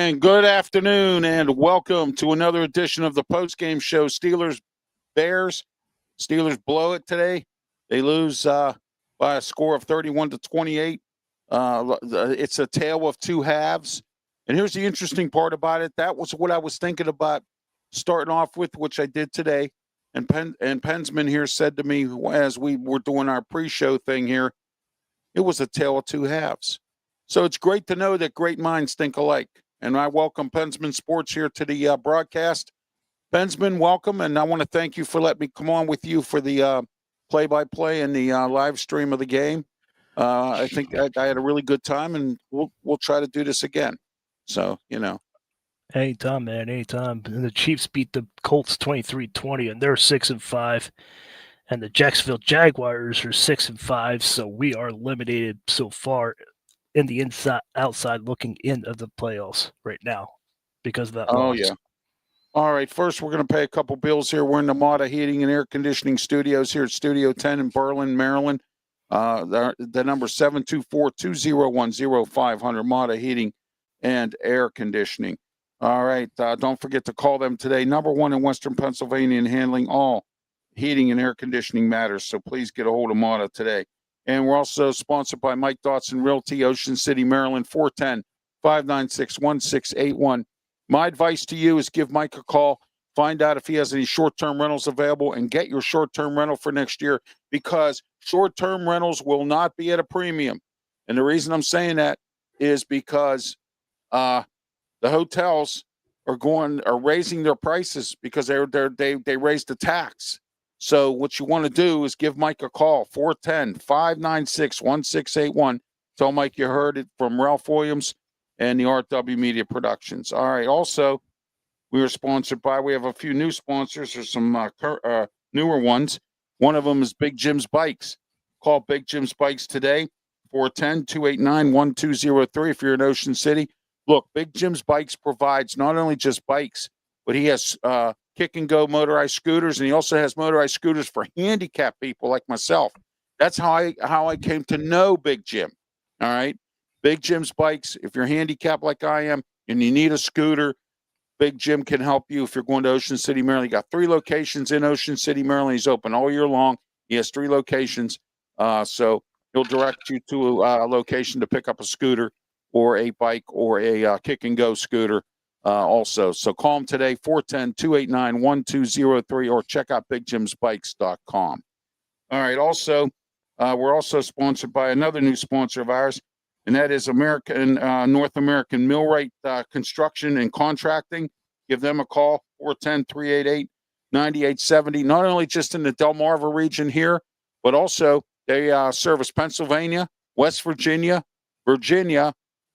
And good afternoon, and welcome to another edition of the postgame show. Steelers Bears. Steelers blow it today. They lose by a score of 31-28. It's a tale of two halves. And here's the interesting part about it. That was what I was thinking about starting off with, which I did today. And PENSMAN here said to me as we were doing our pre-show thing here, it was a tale of two halves. So it's great to know that great minds think alike. And I welcome PENSMAN Sports here to the broadcast. PENSMAN, welcome, and I want to thank you for letting me come on with you for the play-by-play and the live stream of the game. I think I had a really good time, and we'll try to do this again. So, you know. Anytime, man, anytime. And the Chiefs beat the Colts 23-20, and they're 6-5. And the Jacksonville Jaguars are 6-5, so we are eliminated so far in the outside looking in of the playoffs right now because of that loss. Yeah. All right, first we're going to pay a couple bills here. We're in the Mata Heating and Air Conditioning Studios here at Studio 10 in Berlin, Maryland. The number 724-2010-500, Mata Heating and Air Conditioning. All right, don't forget to call them today. Number one in Western Pennsylvania in handling all heating and air conditioning matters, so please get a hold of Mata today. And we're also sponsored by Mike Dotson Realty, Ocean City, Maryland, 410-596-1681. My advice to you is give Mike a call, find out if he has any short-term rentals available, and get your short-term rental for next year, because short-term rentals will not be at a premium. And the reason I'm saying that is because the hotels are raising their prices because they raised the tax. So what you want to do is give Mike a call, 410-596-1681. Tell Mike you heard it from Ralph Williams and the RW Media Productions. All right. Also, we are sponsored by, we have a few new sponsors. There's some newer ones. One of them is Big Jim's Bikes. Call Big Jim's Bikes today, 410-289-1203 if you're in Ocean City. Look, Big Jim's Bikes provides not only just bikes, but he has kick-and-go motorized scooters, and he also has motorized scooters for handicapped people like myself. That's how I came to know Big Jim, all right? Big Jim's Bikes, if you're handicapped like I am and you need a scooter, Big Jim can help you if you're going to Ocean City, Maryland. He got 3 locations in Ocean City, Maryland. He's open all year long. He has 3 locations, so he'll direct you to a location to pick up a scooter or a bike or a kick-and-go scooter. Also, so call him today, 410-289-1203, or check out bigjimsbikes.com. All right, also, we're also sponsored by another new sponsor of ours, and that is North American Millwright Construction and Contracting. Give them a call, 410-388-9870, not only just in the Delmarva region here, but also they service Pennsylvania, West Virginia,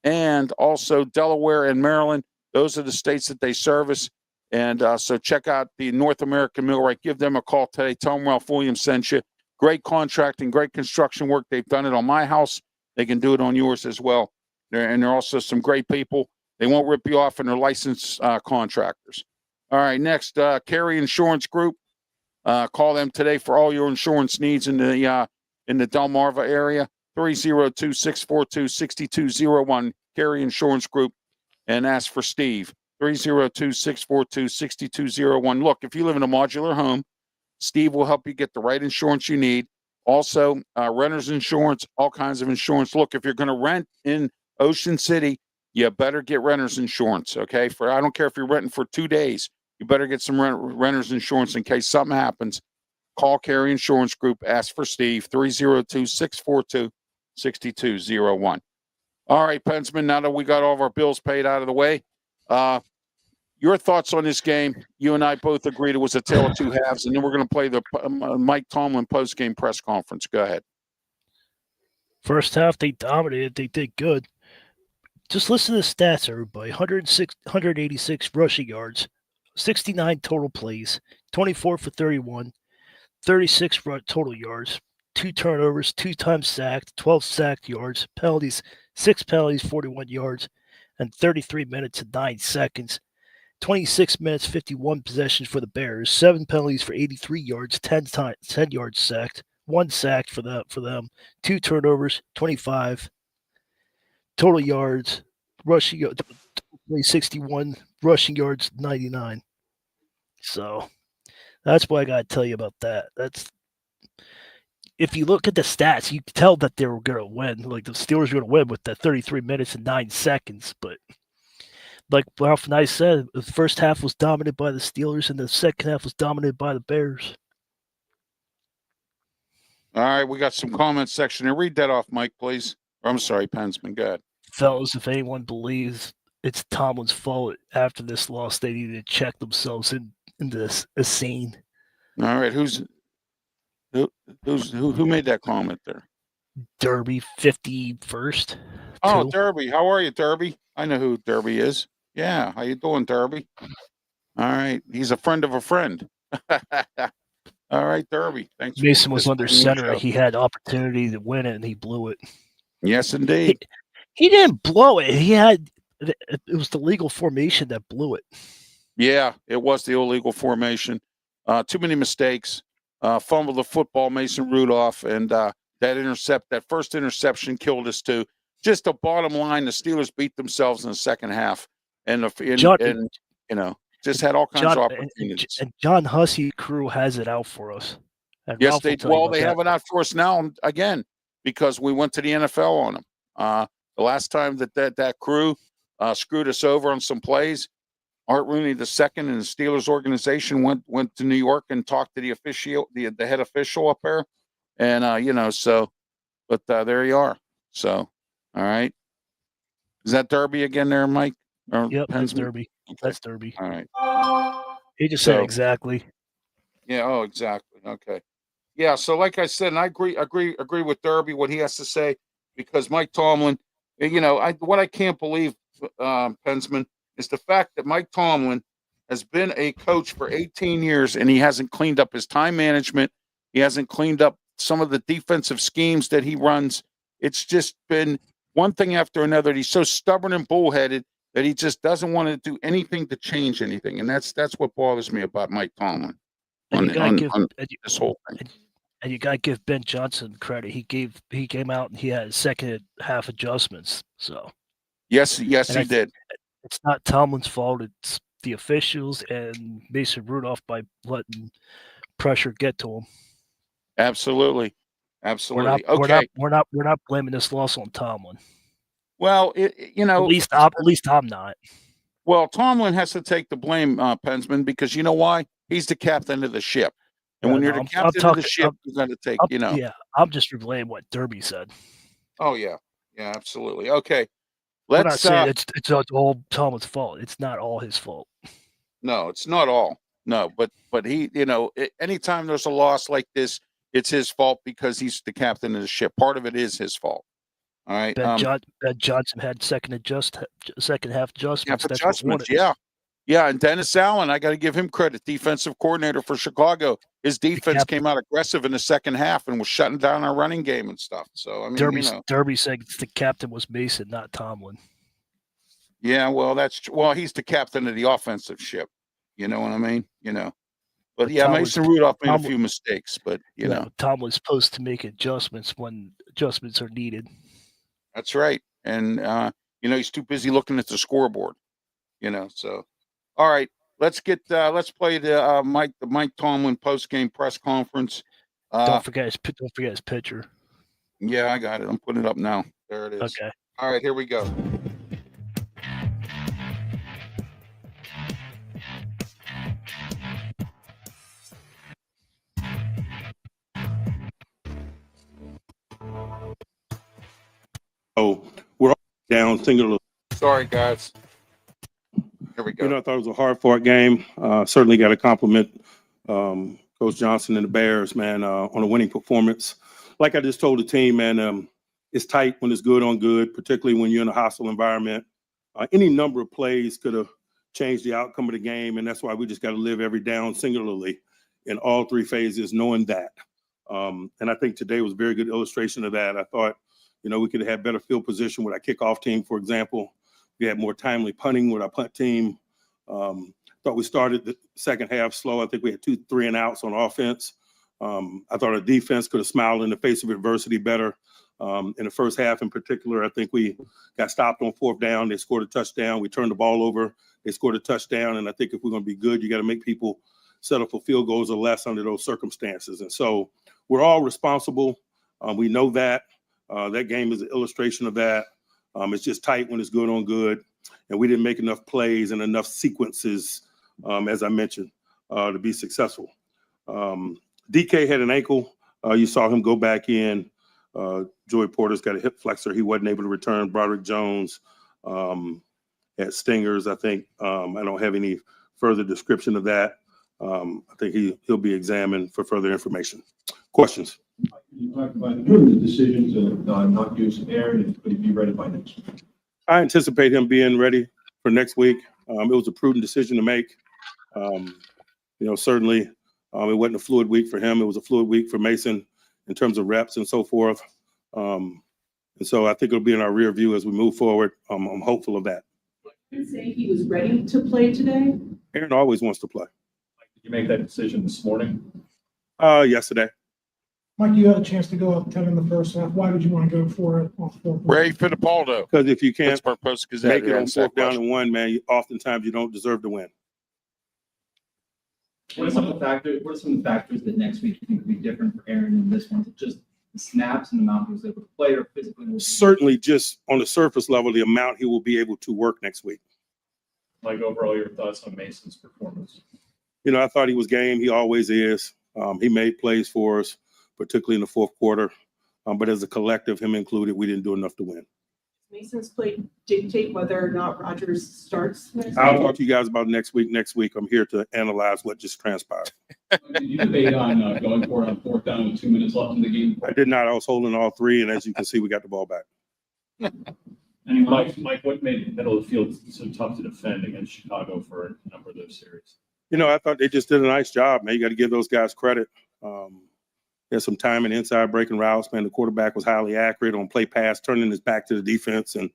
and also Delaware and Maryland. Those are the states that they service. And so check out the North American Millwright. Give them a call today. Tell them Ralph Williams sent you. Great contracting, great construction work. They've done it on my house. They can do it on yours as well. And they're also some great people. They won't rip you off, and they're licensed contractors. All right, next, Carey Insurance Group. Call them today for all your insurance needs in the Delmarva area. 302-642-6201, Carey Insurance Group. And ask for Steve, 302-642-6201. Look, if you live in a modular home, Steve will help you get the right insurance you need. Also, renter's insurance, all kinds of insurance. Look, if you're going to rent in Ocean City, you better get renter's insurance, okay? I don't care if you're renting for 2 days. You better get some renter's insurance in case something happens. Call Carey Insurance Group. Ask for Steve, 302-642-6201. All right, PENSMAN, now that we got all of our bills paid out of the way, your thoughts on this game. You and I both agreed it was a tale of two halves, and then we're going to play the Mike Tomlin post-game press conference. Go ahead. First half, they dominated. They did good. Just listen to the stats, everybody. 186 rushing yards, 69 total plays, 24 for 31, 36 total yards, 2 turnovers, 2 times sacked, 12 sacked yards, penalties, 6 penalties, 41 yards, and 33 minutes and 9 seconds. 26 minutes, 51 possessions for the Bears, 7 penalties for 83 yards, 10 yards sacked, 1 sack for them, 2 turnovers, 25 total yards, rushing only 61 rushing yards, 99. So that's what I got to tell you about that. If you look at the stats, you can tell that they were going to win. Like the Steelers were going to win with the 33 minutes and 9 seconds. But like Ralph and I said, the first half was dominated by the Steelers, and the second half was dominated by the Bears. All right, we got some comments section. And read that off, Mike, please. Or, I'm sorry, Pensman. Go ahead. Fellas, if anyone believes it's Tomlin's fault after this loss, they need to check themselves in this a scene. All right, who made that comment there? Derby 51st. Oh, Derby. How are you, Derby? I know who Derby is. Yeah, how you doing, Derby? All right, he's a friend of a friend. All right, Derby. Thanks. Mason was under center. He had opportunity to win it, and he blew it. Yes, indeed. He didn't blow it. It was the legal formation that blew it. Yeah, it was the illegal formation. Too many mistakes. Fumbled the football, Mason Rudolph, and that first interception killed us too. Just the bottom line, the Steelers beat themselves in the second half, and just had all kinds of opportunities. And John Hussey's crew has it out for us. And yes, they have it out for us now again because we went to the NFL on them. The last time that crew screwed us over on some plays, Art Rooney II and the Steelers organization went to New York and talked to the head official up there, and there you are. So, all right, is that Derby again there, Mike? Yep, that's Derby. Okay. That's Derby. All right. He just said exactly. Yeah. Oh, exactly. Okay. Yeah. So, like I said, and I agree with Derby what he has to say because Mike Tomlin, what I can't believe, Pensman, is the fact that Mike Tomlin has been a coach for 18 years and he hasn't cleaned up his time management. He hasn't cleaned up some of the defensive schemes that he runs. It's just been one thing after another. He's so stubborn and bullheaded that he just doesn't want to do anything to change anything. And that's what bothers me about Mike Tomlin on this whole thing. And you got to give Ben Johnson credit. He came out and he had second half adjustments. So yes, he did. It's not Tomlin's fault. It's the officials and Mason Rudolph by letting pressure get to him. Absolutely. We're not blaming this loss on Tomlin. Well, at least I'm not. Well, Tomlin has to take the blame, Pensman, because you know why? He's the captain of the ship. And when you're the captain of the ship, you got to take, Yeah, I'm just relaying what Derby said. Oh, yeah. Yeah, absolutely. Okay. We're not saying it's all Tomlin's fault. It's not all his fault. No, it's not all. No, but he, anytime there's a loss like this, it's his fault because he's the captain of the ship. Part of it is his fault. All right. Ben Johnson had second half adjustments. Yeah. And Dennis Allen, I got to give him credit. Defensive coordinator for Chicago. His defense came out aggressive in the second half and was shutting down our running game and stuff. So I mean, Derby said the captain was Mason, not Tomlin. Yeah, well, he's the captain of the offensive ship. You know what I mean? But yeah, Mason Rudolph made a few mistakes, but Tomlin's supposed to make adjustments when adjustments are needed. That's right. And he's too busy looking at the scoreboard. So all right, let's play the Mike Tomlin post-game press conference. Don't forget his picture. Yeah, I got it. I'm putting it up now. There it is. Okay. All right, here we go. Oh, we're all down singular. Sorry, guys. Here we go. I thought it was a hard-fought game. Certainly got to compliment Coach Johnson and the Bears, man, on a winning performance. Like I just told the team, man, it's tight when it's good on good, particularly when you're in a hostile environment. Any number of plays could have changed the outcome of the game, and that's why we just got to live every down singularly in all three phases, knowing that. And I think today was a very good illustration of that. I thought, we could have had better field position with our kickoff team, for example. We had more timely punting with our punt team. Thought we started the second half slow. I think we had 2 3-and-outs on offense. I thought our defense could have smiled in the face of adversity better. In the first half in particular, I think we got stopped on 4th down. They scored a touchdown. We turned the ball over. They scored a touchdown. And I think if we're going to be good, you got to make people settle for field goals or less under those circumstances. And so we're all responsible. We know that. That game is an illustration of that. It's just tight when it's good on good. And we didn't make enough plays and enough sequences, as I mentioned, to be successful. DK had an ankle. You saw him go back in. Joey Porter's got a hip flexor. He wasn't able to return. Broderick Jones had stingers, I think. I don't have any further description of that. I think he'll be examined for further information. Questions? You talked about the decision to not use Aaron, and could he be ready by next week? I anticipate him being ready for next week. It was a prudent decision to make. Certainly it wasn't a fluid week for him. It was a fluid week for Mason in terms of reps and so forth. And so I think it'll be in our rear view as we move forward. I'm hopeful of that. Did you say he was ready to play today? Aaron always wants to play. Did you make that decision this morning? Yesterday. Mike, you had a chance to go up 10 in the first half. Why would you want to go for it off 4 points? Ray Fittipaldo, Because if you can't Pittsburgh Post-Gazette. make it on answer that 4th down question. and 1, man, oftentimes you don't deserve to win. What are some of the factors that next week you think would be different for Aaron than this one? Is it just the snaps and the amount he was able to play, or physically? Certainly just on the surface level, the amount he will be able to work next week. Like, overall, your thoughts on Mason's performance? I thought he was game. He always is. He made plays for us, particularly in the 4th quarter. But as a collective, him included, we didn't do enough to win. Mason's play dictate whether or not Rodgers starts next I'll week? talk to you guys about next week. Next week, I'm here to analyze what just transpired. Did you debate on going for it on 4th down with 2 minutes left in the game? I did not. I was holding all 3, and as you can see, we got the ball back. Mike, what made the middle of the field so tough to defend against Chicago for a number of those series? I thought they just did a nice job, man. You got to give those guys credit. There's some time and inside breaking routes, man. The quarterback was highly accurate on play pass, turning his back to the defense and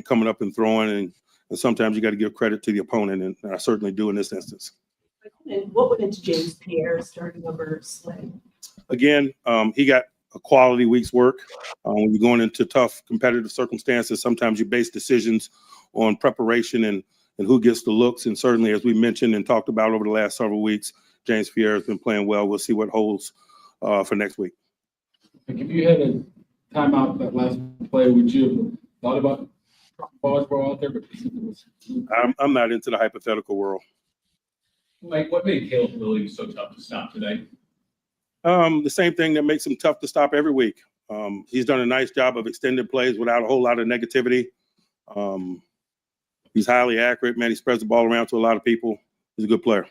coming up and throwing. And sometimes you got to give credit to the opponent, and I certainly do in this instance. And what went into James Pierre's starting over Slay? Again, he got a quality week's work. When you're going into tough competitive circumstances, sometimes you base decisions on preparation and who gets the looks. And certainly, as we mentioned and talked about over the last several weeks, James Pierre has been playing well. We'll see what holds for next week. Like, if you had a timeout that last play, would you have thought about Boswell out there? I'm not into the hypothetical world. Mike, what made Caleb Williams so tough to stop today? The same thing that makes him tough to stop every week. He's done a nice job of extended plays without a whole lot of negativity. He's highly accurate, man. He spreads the ball around to a lot of people. He's a good player.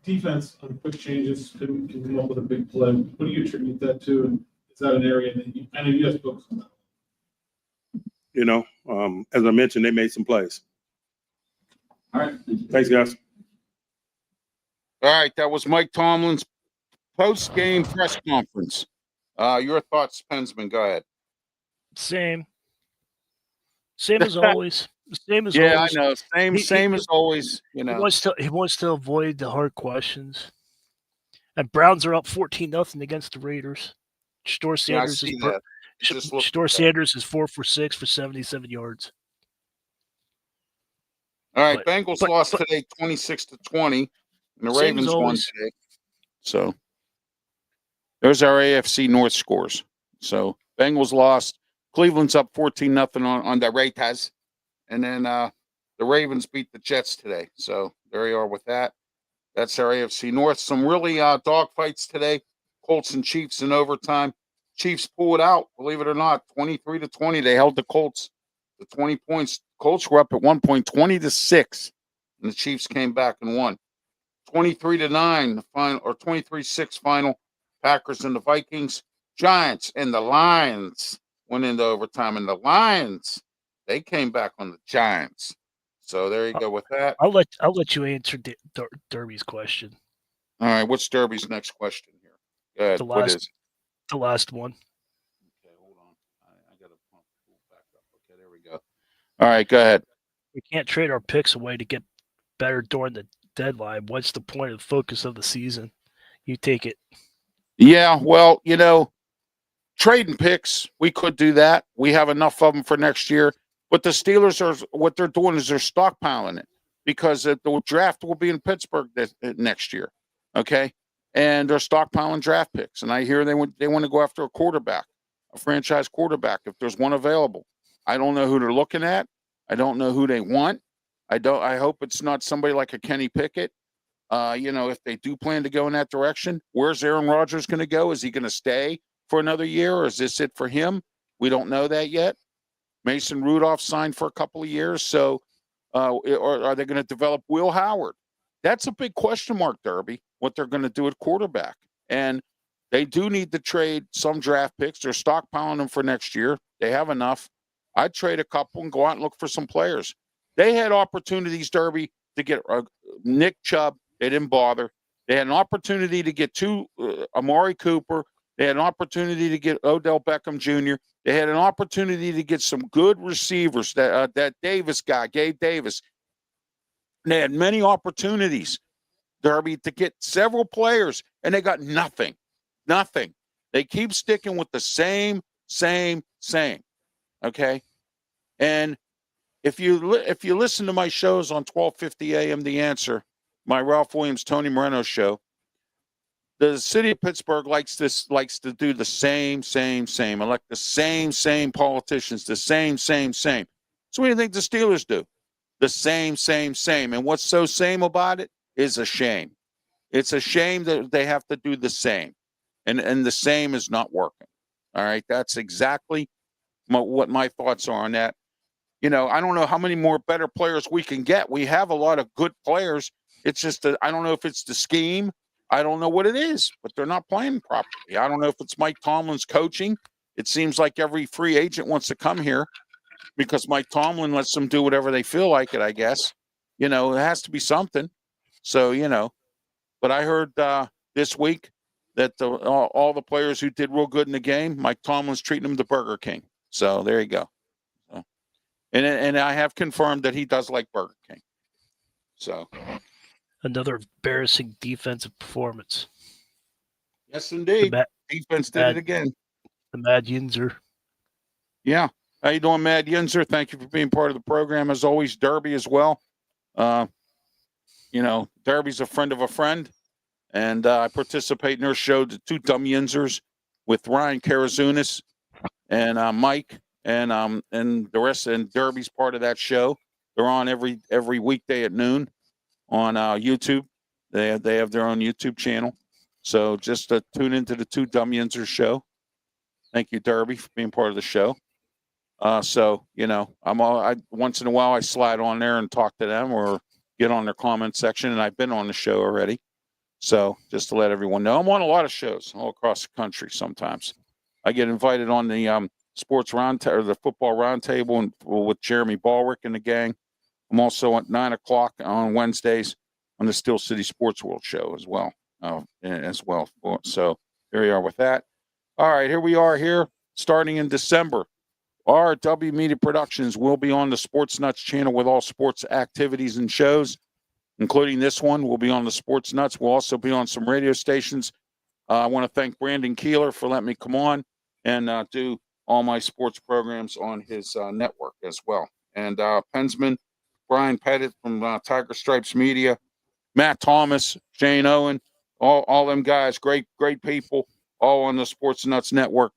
Defense on quick changes couldn't come up with a big play. What do you attribute that to? And is that an area that I know you guys focus on that? As I mentioned, they made some plays. All right. Thanks, guys. All right, that was Mike Tomlin's post-game press conference. Your thoughts, PENSMAN, go ahead. Same as always. Same as Yeah, always. I know. Same as always. He wants to avoid the hard questions. And Browns are up 14-0 against the Raiders. Shador Sanders is 4 for 6 for 77 yards. All right, Bengals lost today 26-20, and the Ravens won today. So there's our AFC North scores. So Bengals lost. Cleveland's up 14-0 on the Raiders. And then the Ravens beat the Jets today. So there you are with that. That's our AFC North. Some really dog fights today. Colts and Chiefs in overtime. Chiefs pull it out, believe it or not, 23-20. They held the Colts to 20 points. Colts were up at 1 point, 20-6. And the Chiefs came back and won. 23-9, the final, or 23-6 final. Packers and the Vikings. Giants and the Lions went into overtime. And the Lions, they came back on the Giants. So there you go with that. I'll let you answer Derby's question. All right, what's Derby's next question here? Go ahead. What is it? The last one. Okay, hold on. I got to pump back up. Okay, there we go. All right, go ahead. We can't trade our picks away to get better during the deadline. What's the point of the focus of the season? You take it. Yeah, well, trading picks, we could do that. We have enough of them for next year. But the Steelers what they're doing is they're stockpiling it because the draft will be in Pittsburgh next year. Okay, and they're stockpiling draft picks. And I hear they want to go after a quarterback, a franchise quarterback, if there's one available. I don't know who they're looking at. I don't know who they want. I hope it's not somebody like a Kenny Pickett. If they do plan to go in that direction, where's Aaron Rodgers going to go? Is he going to stay for another year, or is this it for him? We don't know that yet. Mason Rudolph signed for a couple of years, so or are they going to develop Will Howard? That's a big question mark, Derby, what they're going to do at quarterback. And they do need to trade some draft picks. They're stockpiling them for next year. They have enough. I'd trade a couple and go out and look for some players. They had opportunities, Derby, to get Nick Chubb. They didn't bother. They had an opportunity to get Amari Cooper. They had an opportunity to get Odell Beckham Jr. They had an opportunity to get some good receivers, that Davis guy, Gabe Davis. They had many opportunities, Derby, to get several players, and they got nothing. Nothing. They keep sticking with the same. Okay? And if you listen to my shows on 1250 AM The Answer, my Ralph Williams, Tony Moreno show, the city of Pittsburgh likes to do the same, elect the same politicians, the same. So what do you think the Steelers do? The same. And what's so same about it is a shame. It's a shame that they have to do the same. And the same is not working. All right, that's exactly what my thoughts are on that. I don't know how many more better players we can get. We have a lot of good players. It's just I don't know if it's the scheme. I don't know what it is, but they're not playing properly. I don't know if it's Mike Tomlin's coaching. It seems like every free agent wants to come here because Mike Tomlin lets them do whatever they feel like it, I guess. It has to be something. So, but I heard this week that all the players who did real good in the game, Mike Tomlin's treating them to Burger King. So there you go. So, and I have confirmed that he does like Burger King. So Another embarrassing defensive performance. yes, indeed. Defense did it again. The Mad Yinzer. Yeah. How you doing, Mad Yinzer? Thank you for being part of the program. As always, Derby as well. Derby's a friend of a friend. And I participate in their show, The Two Dumb Yinzers, with Ryan Karazunis and Mike and the rest. And Derby's part of that show. They're on every weekday at noon on YouTube. They have their own YouTube channel. So just tune into the Two Dumb Yinzers show. Thank you, Derby, for being part of the show. Once in a while I slide on there and talk to them or get on their comment section, and I've been on the show already. So just to let everyone know, I'm on a lot of shows all across the country. Sometimes I get invited on the sports roundtable or the football roundtable and with Jeremy Ballwick and the gang. I'm also at 9:00 on Wednesdays on the Steel City Sports World show as well. So there you are with that. All right, here we are here starting in December. RW Media Productions will be on the Sports Nuts channel with all sports activities and shows, including this one. We'll be on the Sports Nuts. We'll also be on some radio stations. I want to thank Brandon Keeler for letting me come on and do all my sports programs on his network as well. And PENSMAN, Brian Pettit from Tiger Stripes Media, Matt Thomas, Shane Owen, all them guys, great people, all on the Sports Nuts Network.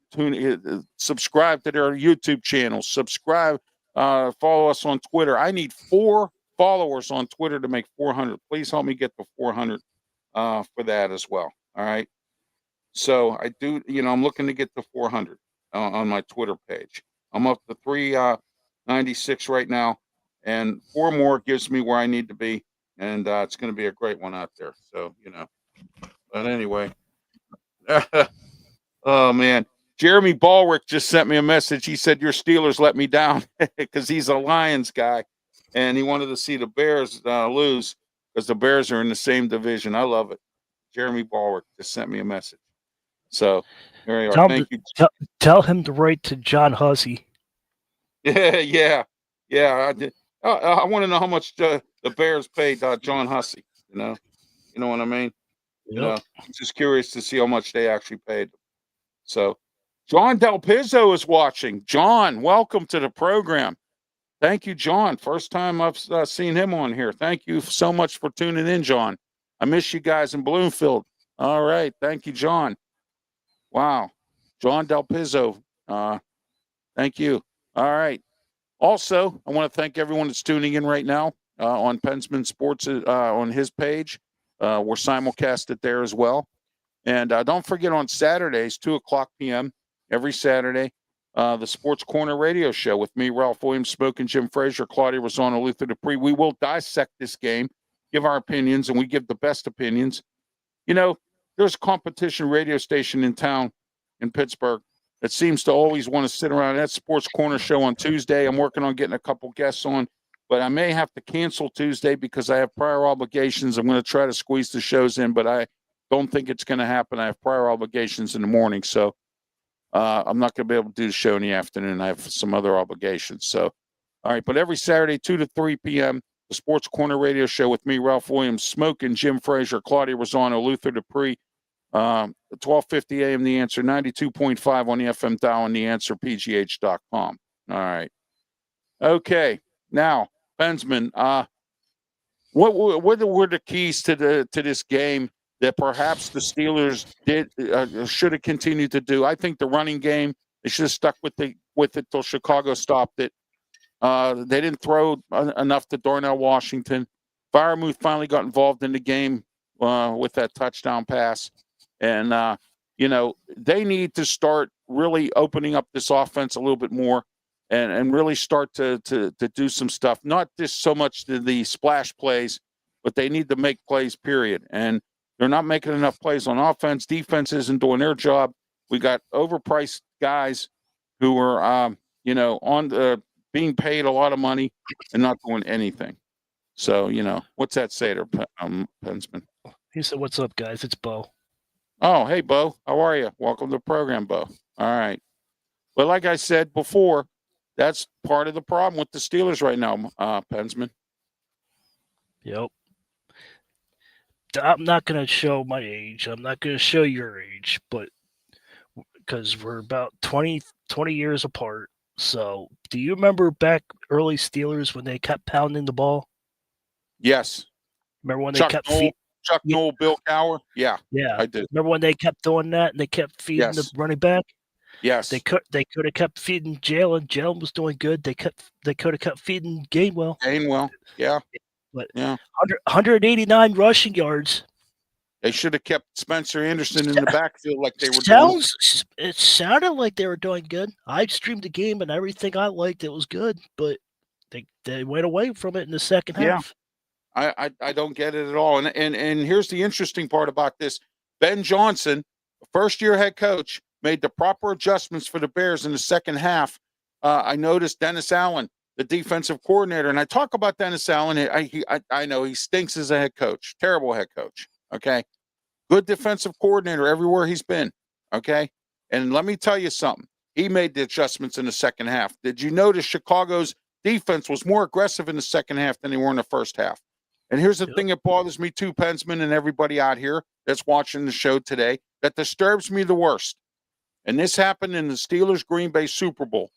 Subscribe to their YouTube channel. Subscribe, follow us on Twitter. I need 4 followers on Twitter to make 400. Please help me get to 400 for that as well. All right. So I do, I'm looking to get to 400 on my Twitter page. I'm up to 396 right now, and 4 more gives me where I need to be, and it's going to be a great one out there. So, but anyway, oh man, Jeremy Ballwick just sent me a message. He said your Steelers let me down because he's a Lions guy, and he wanted to see the Bears lose because the Bears are in the same division. I love it. Jeremy Ballwick just sent me a message. So there you are. Thank you. Tell him to write to John Hussey. Yeah. I did. I want to know how much the Bears paid John Hussey. You know what I mean? Yep. I'm just curious to see how much they actually paid. So John Del Pizzo is watching. John, welcome to the program. Thank you, John. First time I've seen him on here. Thank you so much for tuning in, John. I miss you guys in Bloomfield. All right. Thank you, John. Wow. John Del Pizzo. Thank you. All right. Also, I want to thank everyone that's tuning in right now on PENSMAN Sports on his page. We're simulcasted there as well. And don't forget on Saturdays, 2:00 p.m., every Saturday, the Sports Corner radio show with me, Ralph Williams, Smoking Jim Frazier, Claudia Rosano, Luther Dupree. We will dissect this game, give our opinions, and we give the best opinions. You know, there's a competition radio station in town in Pittsburgh that seems to always want to sit around. That Sports Corner show on Tuesday. I'm working on getting a couple guests on, but I may have to cancel Tuesday because I have prior obligations. I'm going to try to squeeze the shows in, but I don't think it's going to happen. I have prior obligations in the morning, so I'm not going to be able to do the show in the afternoon. I have some other obligations. So, all right, but every Saturday, 2 to 3 p.m., the Sports Corner radio show with me, Ralph Williams, Smoking Jim Frazier, Claudia Rosano, Luther Dupree, 12:50 a.m. The Answer, 92.5 on the FM dial, and theanswerpgh.com. All right. Okay. Now, PENSMAN, what were the keys to this game that perhaps the Steelers should have continued to do? I think the running game, they should have stuck with it till Chicago stopped it. They didn't throw enough to Darnell Washington. Freiermuth finally got involved in the game with that touchdown pass. And, you know, they need to start really opening up this offense a little bit more and really start to do some stuff, not just so much the splash plays, but they need to make plays, period. And they're not making enough plays on offense. Defense isn't doing their job. We got overpriced guys who are, you know, on being paid a lot of money and not doing anything. So, you know, what's that say there, PENSMAN? He said, "What's up, guys? It's Bo." Oh, hey, Bo. How are you? Welcome to the program, Bo. All right. But like I said before, that's part of the problem with the Steelers right now, PENSMAN. Yep. I'm not going to show my age. I'm not going to show your age, but because we're about 20 years apart. So, do you remember back early Steelers when they kept pounding the ball? Yes. Remember when they kept feeding Chuck Noll, Bill Cowher? Yeah. Yeah. I do. Remember when they kept doing that and they kept feeding the running back? Yes. They could have kept feeding Jalen. Jalen was doing good. They could have kept feeding Gainwell. Yeah. But yeah. 189 rushing yards. They should have kept Spencer Anderson in the backfield like they were doing. It sounded like they were doing good. I streamed the game and everything I liked. It was good, but they went away from it in the second half. I don't get it at all. And here's the interesting part about this. Ben Johnson, first-year head coach, made the proper adjustments for the Bears in the second half. I noticed Dennis Allen, the defensive coordinator, and I talk about Dennis Allen. I know he stinks as a head coach, terrible head coach. Okay, good defensive coordinator everywhere he's been. Okay, and let me tell you something. He made the adjustments in the second half. Did you notice Chicago's defense was more aggressive in the second half than they were in the first half? And here's the thing that bothers me too, PENSMAN, and everybody out here that's watching the show today, that disturbs me the worst. And this happened in the Steelers-Green Bay Super Bowl.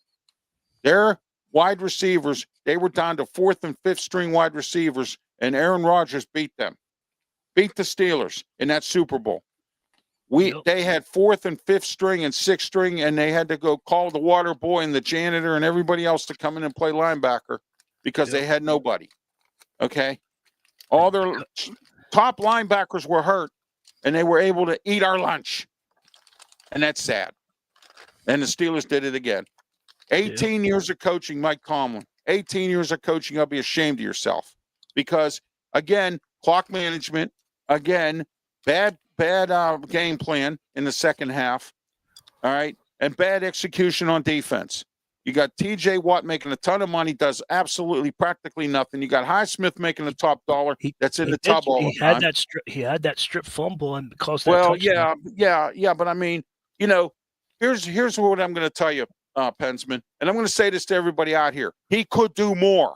Their wide receivers, they were down to fourth and fifth string wide receivers, and Aaron Rodgers beat them. Beat the Steelers in that Super Bowl. They had fourth and fifth string and sixth string, and they had to go call the water boy and the janitor and everybody else to come in and play linebacker because they had nobody. Okay? All their top linebackers were hurt, and they were able to eat our lunch. And that's sad. And the Steelers did it again. 18 years of coaching, Mike Tomlin. 18 years of coaching, I'll be ashamed of yourself. Because, again, clock management, again, bad game plan in the second half, all right, and bad execution on defense. You got T.J. Watt making a ton of money, does absolutely practically nothing. You got Highsmith making the top dollar. That's in the tub all the time. He had that strip fumble and caused that touchdown. Yeah. But I mean, you know, here's what I'm going to tell you, PENSMAN, and I'm going to say this to everybody out here. He could do more.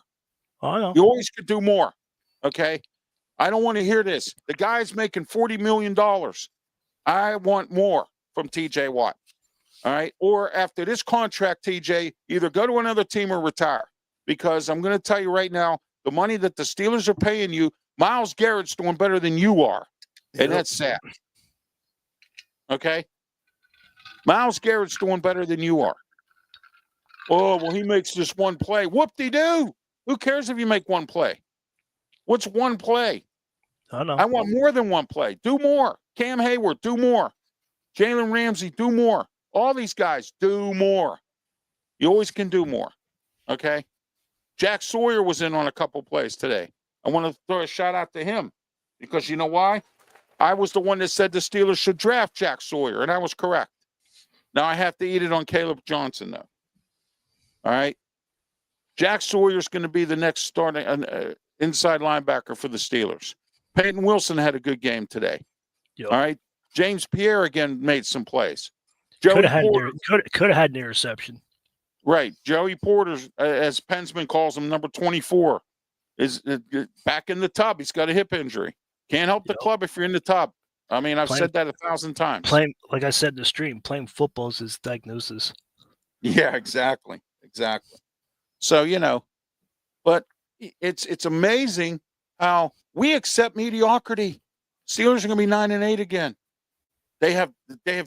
I know. He always could do more. Okay, I don't want to hear this. The guy's making $40 million. I want more from T.J. Watt. All right. Or after this contract, TJ, either go to another team or retire. Because I'm going to tell you right now, the money that the Steelers are paying you, Myles Garrett's doing better than you are. And that's sad. Okay? Myles Garrett's doing better than you are. Oh, well, he makes this one play. Whoop-de-doo. Who cares if you make one play? What's one play? I know. I want more than one play. Do more. Cam Hayward, do more. Jalen Ramsey, do more. All these guys, do more. You always can do more. Okay? Jack Sawyer was in on a couple plays today. I want to throw a shout out to him because you know why? I was the one that said the Steelers should draft Jack Sawyer, and I was correct. Now I have to eat it on Caleb Johnson, though. All right? Jack Sawyer's going to be the next starting inside linebacker for the Steelers. Peyton Wilson had a good game today. Yep. All right? James Pierre again made some plays. Could have had an interception. Right. Joey Porter, as PENSMAN calls him, number 24, is back in the tub. He's got a hip injury. Can't help the club if you're in the tub. I mean, I've said that 1,000 times. Like I said in the stream, playing football is his diagnosis. Yeah, exactly. Exactly. So, you know, but it's amazing how we accept mediocrity. Steelers are going to be 9-8 again. They have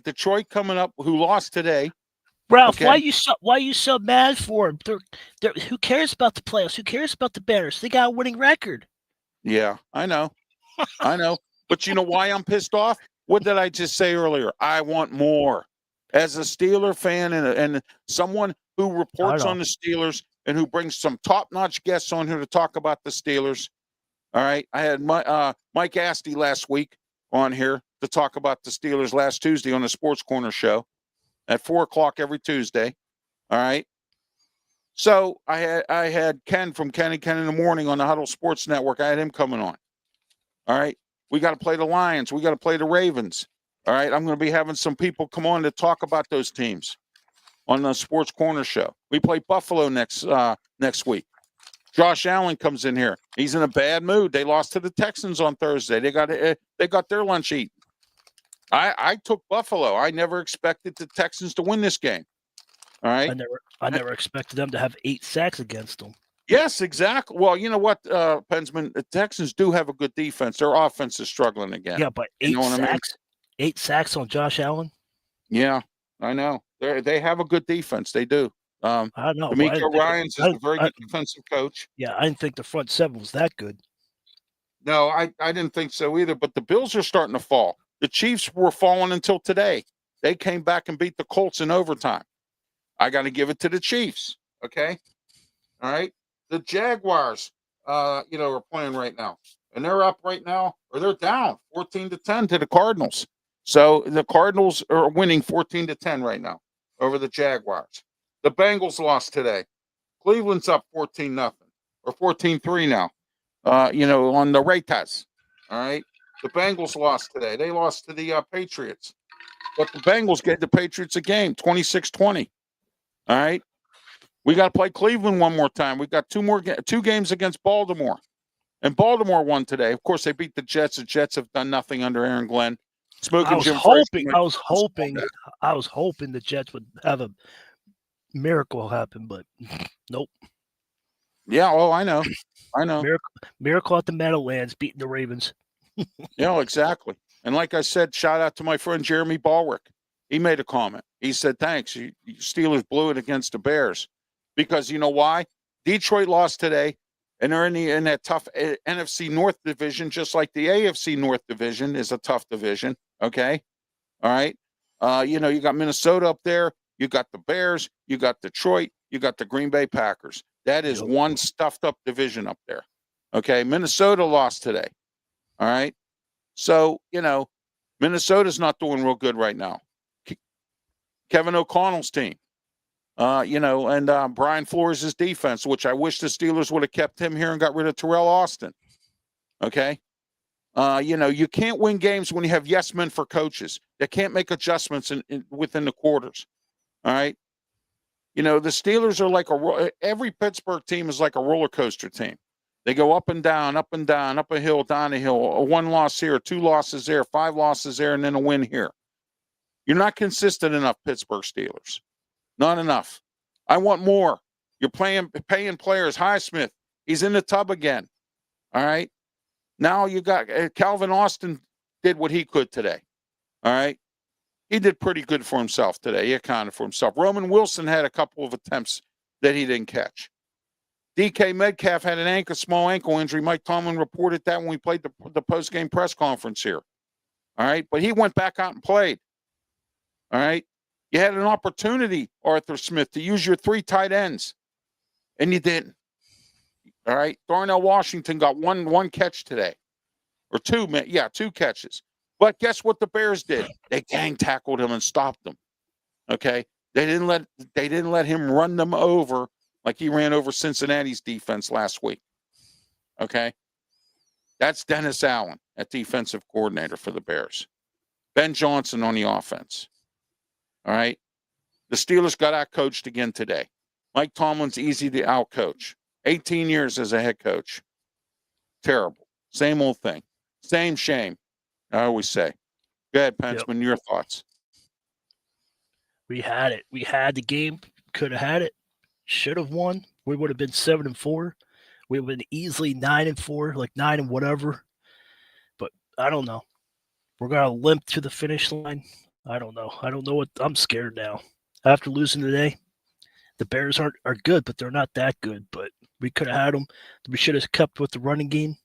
Detroit coming up, who lost today. Ralph, Okay. why you so mad for them? Who cares about the playoffs? Who cares about the Bears? They got a winning record. Yeah, I know. I know. But you know why I'm pissed off? What did I just say earlier? I want more. As a Steeler fan and someone who reports on the Steelers and who brings some top-notch guests on here to talk about the Steelers. All right. I had Mike Asti last week on here to talk about the Steelers last Tuesday on the Sports Corner show at 4:00 every Tuesday. All right. So I had Ken from Ken in the Morning on the Huddle Sports Network. I had him coming on. All right. We got to play the Lions. We got to play the Ravens. All right. I'm going to be having some people come on to talk about those teams on the Sports Corner show. We play Buffalo next week. Josh Allen comes in here. He's in a bad mood. They lost to the Texans on Thursday. They got their lunch eaten. I took Buffalo. I never expected the Texans to win this game. All right. I never expected them to have 8 sacks against them. Yes, exactly. Well, you know what, PENSMAN, the Texans do have a good defense. Their offense is struggling again. Yeah, but 8 sacks? 8 sacks on Josh Allen? Yeah, I know. They have a good defense. They do. I don't know. D'Amico Ryans is a very good defensive coach. Yeah, I didn't think the front seven was that good. No, I didn't think so either. But the Bills are starting to fall. The Chiefs were falling until today. They came back and beat the Colts in overtime. I got to give it to the Chiefs. Okay? All right? The Jaguars, are playing right now. And they're up right now, or they're down 14-10 to the Cardinals. So the Cardinals are winning 14-10 right now over the Jaguars. The Bengals lost today. Cleveland's up 14-0 or 14-3 now. On the Raiders. All right. The Bengals lost today. They lost to the Patriots. But the Bengals gave the Patriots a game, 26-20. All right. We got to play Cleveland one more time. We've got two games against Baltimore. And Baltimore won today. Of course, they beat the Jets. The Jets have done nothing under Aaron Glenn. I was hoping the Jets would have a miracle happen, but nope. Yeah, I know. Miracle at the Meadowlands beating the Ravens. Yeah, exactly. And like I said, shout out to my friend Jeremy Balwick. He made a comment. He said, thanks. You Steelers blew it against the Bears. Because you know why? Detroit lost today, and they're in that tough NFC North division, just like the AFC North division is a tough division. Okay? All right? You got Minnesota up there. You got the Bears. You got Detroit. You got the Green Bay Packers. That is one stuffed up division up there. Okay? Minnesota lost today. All right? So, Minnesota's not doing real good right now. Kevin O'Connell's team. And Brian Flores' defense, which I wish the Steelers would have kept him here and got rid of Terrell Austin. Okay? You can't win games when you have yes men for coaches. They can't make adjustments within the quarters. All right? The Steelers are like every Pittsburgh team is like a roller coaster team. They go up and down, up a hill, down a hill, 1 loss here, 2 losses there, 5 losses there, and then a win here. You're not consistent enough, Pittsburgh Steelers. Not enough. I want more. You're paying players. Highsmith, he's in the tub again. All right. Now you got Calvin Austin did what he could today. All right. He did pretty good for himself today. He accounted for himself. Roman Wilson had a couple of attempts that he didn't catch. DK Metcalf had a small ankle injury. Mike Tomlin reported that when we played the post-game press conference here. All right. But he went back out and played. All right. You had an opportunity, Arthur Smith, to use your 3 tight ends, and you didn't. All right. Darnell Washington got one catch today. Or 2 catches. But guess what the Bears did? They gang tackled him and stopped him. Okay? They didn't let him run them over like he ran over Cincinnati's defense last week. Okay? That's Dennis Allen, at defensive coordinator for the Bears. Ben Johnson on the offense. All right? The Steelers got out-coached again today. Mike Tomlin's easy to out-coach. 18 years as a head coach. Terrible. Same old thing. Same shame, I always say. Go ahead, Pensman, your thoughts. We had it. We had the game. Could have had it. Should have won. We would have been 7-4. We would have been easily 9-4, like 9 and whatever. But I don't know. We're gonna limp to the finish line. I don't know. I don't know what. I'm scared now. After losing today, the Bears are good, but they're not that good. But we could have had them. We should have kept with the running game.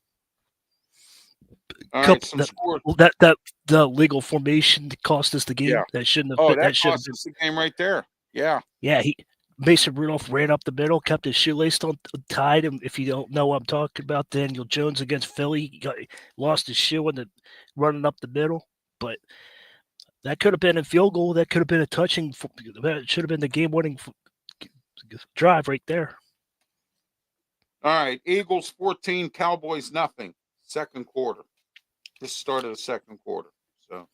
All right, some scores. That the legal formation cost us the game. Yeah. That shouldn't have. Oh, that should have cost us the game right there. Yeah. Yeah, Mason Rudolph ran up the middle, kept his shoelace tied. And if you don't know what I'm talking about, Daniel Jones against Philly, he lost his shoe in running up the middle. But that could have been a field goal. That could have been a touching. That should have been the game-winning drive right there. All right, Eagles 14, Cowboys nothing. Second quarter. This started the second quarter. So,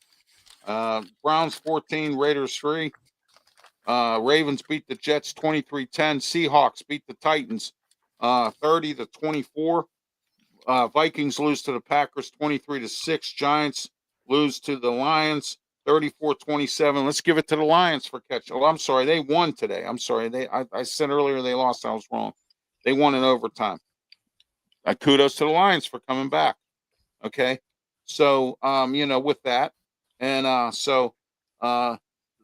Browns 14, Raiders 3. Ravens beat the Jets 23-10. Seahawks beat the Titans 30-24. Vikings lose to the Packers 23-6. Giants lose to the Lions 34-27. Let's give it to the Lions for catch. Oh, I'm sorry, they won today. I'm sorry, I said earlier they lost. I was wrong. They won in overtime. Kudos to the Lions for coming back. Okay, so with that, and